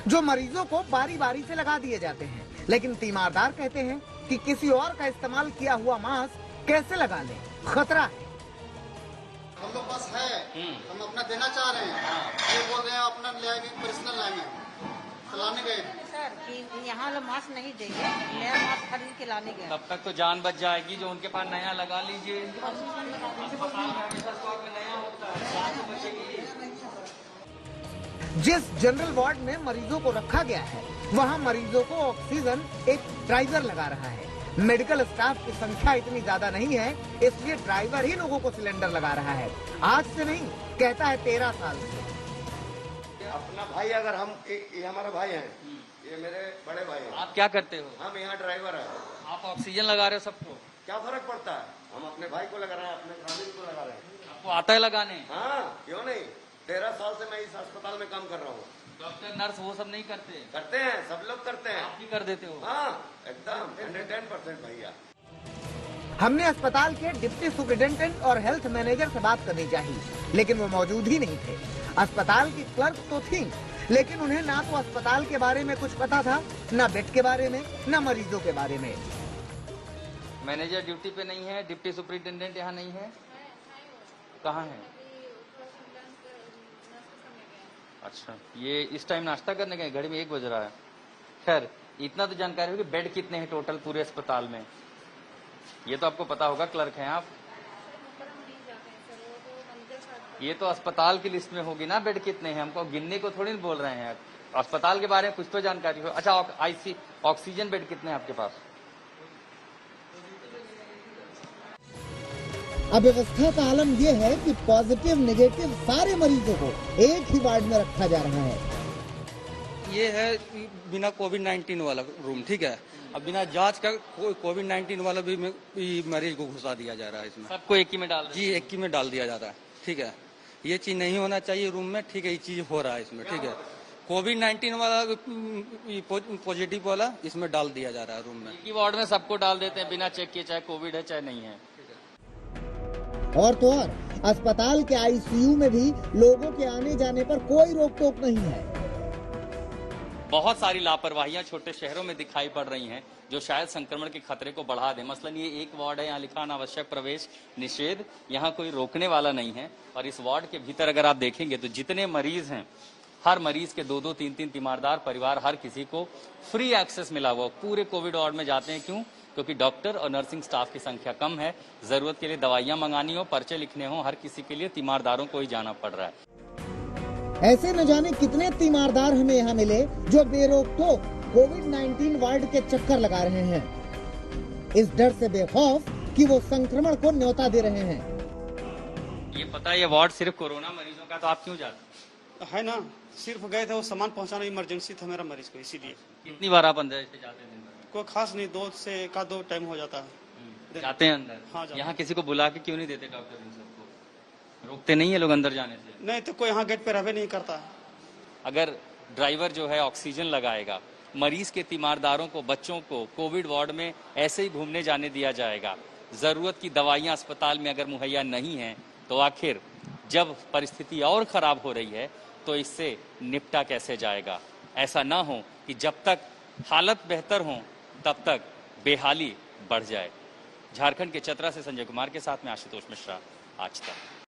जो मरीजों को बारी बारी से लगा दिए जाते हैं, लेकिन तीमारदार कहते हैं कि किसी और का इस्तेमाल किया हुआ मास्क कैसे लगा लें, खतरा है। हम लोग बस है, हम अपना देना चाह रहे हैं, ये बोल रहे हैं अपना लाएंगे, पर्सनल लाएंगे, लाने गए सर कि यहाँ लोग मास्क नहीं देंगे, नया मास्क खरीद के लाने गए। तब तक तो जान बच जाएगी, जो उनके पास नया लगा लीजिए। अस्पताल में हमेशा स्टॉक में नया होता है, जान तो बचेगी। जिस जनरल वार्ड में मरीजों को रखा गया है, वहाँ मरीजों को ऑक्सीजन एक ड्राइवर लगा रहा है। मेडिकल स्टाफ की संख्या इतनी ज्यादा नहीं है, इसलिए ड्राइवर ही लोगों को सिलेंडर लगा रहा है। आज से नहीं, कहता है 13 साल से। अपना भाई अगर हम, ये हमारा भाई है, ये मेरे बड़े भाई हैं। आप क्या करते हो? हम यहाँ ड्राइवर है। आप ऑक्सीजन लगा रहे हो सबको, क्या फर्क पड़ता है? हम अपने भाई को लगा रहे हैं, अपने फैमिली को लगा रहे हैं। आपको आता है लगाने? हाँ, क्यों नहीं। 13 साल से मैं इस अस्पताल में काम कर रहा हूँ। डॉक्टर नर्स वो सब नहीं करते? करते हैं, सब लोग करते हैं। आप भी कर देते हो? हाँ, एकदम 110% भैया। हमने अस्पताल के डिप्टी सुपरिटेंडेंट और हेल्थ मैनेजर से बात करनी चाहिए, लेकिन वो मौजूद ही नहीं थे। अस्पताल की क्लर्क तो थी, लेकिन उन्हें ना तो अस्पताल के बारे में कुछ पता था, ना बेड के बारे में, ना मरीजों के बारे में। मैनेजर ड्यूटी पे नहीं है, डिप्टी सुपरिटेंडेंट यहाँ नहीं है, कहाँ है? अच्छा, ये इस टाइम नाश्ता करने गए, घड़ी में 1 बज रहा है। खैर, इतना तो जानकारी होगी, बेड कितने हैं टोटल पूरे अस्पताल में, ये तो आपको पता होगा, क्लर्क हैं आप। ये तो अस्पताल की लिस्ट में होगी ना, बेड कितने हैं, हमको गिनने को थोड़ी बोल रहे हैं। अस्पताल के बारे में कुछ तो जानकारी हो। अच्छा, ऑक्सीजन बेड कितने हैं आपके पास? अव्यवस्था का आलम यह है कि पॉजिटिव नेगेटिव सारे मरीजों को एक ही वार्ड में रखा जा रहा है। ये है बिना कोविड-19 वाला रूम, ठीक है। अब बिना जांच का कोविड-19 वाला भी मरीज को घुसा दिया जा रहा है इसमें। सबको एक ही में डाल? जी, एक ही में डाल दिया जा रहा है, ठीक है। ये चीज नहीं होना चाहिए रूम में, ठीक है। ये चीज हो रहा है इसमें, ठीक है। कोविड-19 वाला पॉजिटिव वाला इसमें डाल दिया जा रहा है रूम में। एक ही वार्ड में सबको डाल देते हैं बिना चेक किए, चाहे कोविड है चाहे नहीं है। और तो और अस्पताल के आईसीयू में भी लोगों के आने जाने पर कोई रोक टोक नहीं है। बहुत सारी लापरवाहियां छोटे शहरों में दिखाई पड़ रही हैं, जो शायद संक्रमण के खतरे को बढ़ा दे। मसलन ये एक वार्ड है, यहाँ लिखा अनावश्यक प्रवेश निषेध, यहाँ कोई रोकने वाला नहीं है। और इस वार्ड के भीतर अगर आप देखेंगे तो जितने मरीज हैं, हर मरीज के 2-2, 3-3 तीमारदार परिवार, हर किसी को फ्री एक्सेस मिला हुआ। पूरे कोविड वार्ड में जाते हैं, क्यों? क्योंकि डॉक्टर और नर्सिंग स्टाफ की संख्या कम है। जरूरत के लिए दवाइयां मंगानी हो, पर्चे लिखने हो, हर किसी के लिए तीमारदारों को ही जाना पड़ रहा है। ऐसे न जाने कितने तीमारदार हमें यहाँ मिले जो बेरोक-टोक कोविड-19 वार्ड के चक्कर लगा रहे हैं, इस डर से बेखौफ कि वो संक्रमण को न्योता दे रहे हैं। ये पता है ये वार्ड सिर्फ कोरोना मरीजों का, तो आप क्यों जाते है ना? सिर्फ गए थे, वो सामान पहुंचाना इमरजेंसी था मेरा मरीज को, इसीलिए। कितनी बार आप अंदर से जाते हैं? कोई खास नहीं, 2 से 1-2 टाइम हो जाता है। जाते हैं अंदर? हाँ, यहाँ किसी को बुला के क्यों नहीं देते डॉक्टर? इन सबको रोकते नहीं है लोग अंदर जाने से? नहीं तो कोई यहाँ गेट पे रहवे नहीं करता। अगर ड्राइवर जो है ऑक्सीजन लगाएगा, मरीज के तीमारदारों को, बच्चों को कोविड वार्ड में ऐसे ही घूमने जाने दिया जाएगा, जरूरत की दवाइयां अस्पताल में अगर मुहैया नहीं है, तो आखिर जब परिस्थिति और खराब हो रही है तो इससे निपटा कैसे जाएगा? ऐसा ना हो कि जब तक हालत बेहतर हो तब तक बेहाली बढ़ जाए। झारखंड के चतरा से संजय कुमार के साथ में आशुतोष मिश्रा, आज तक।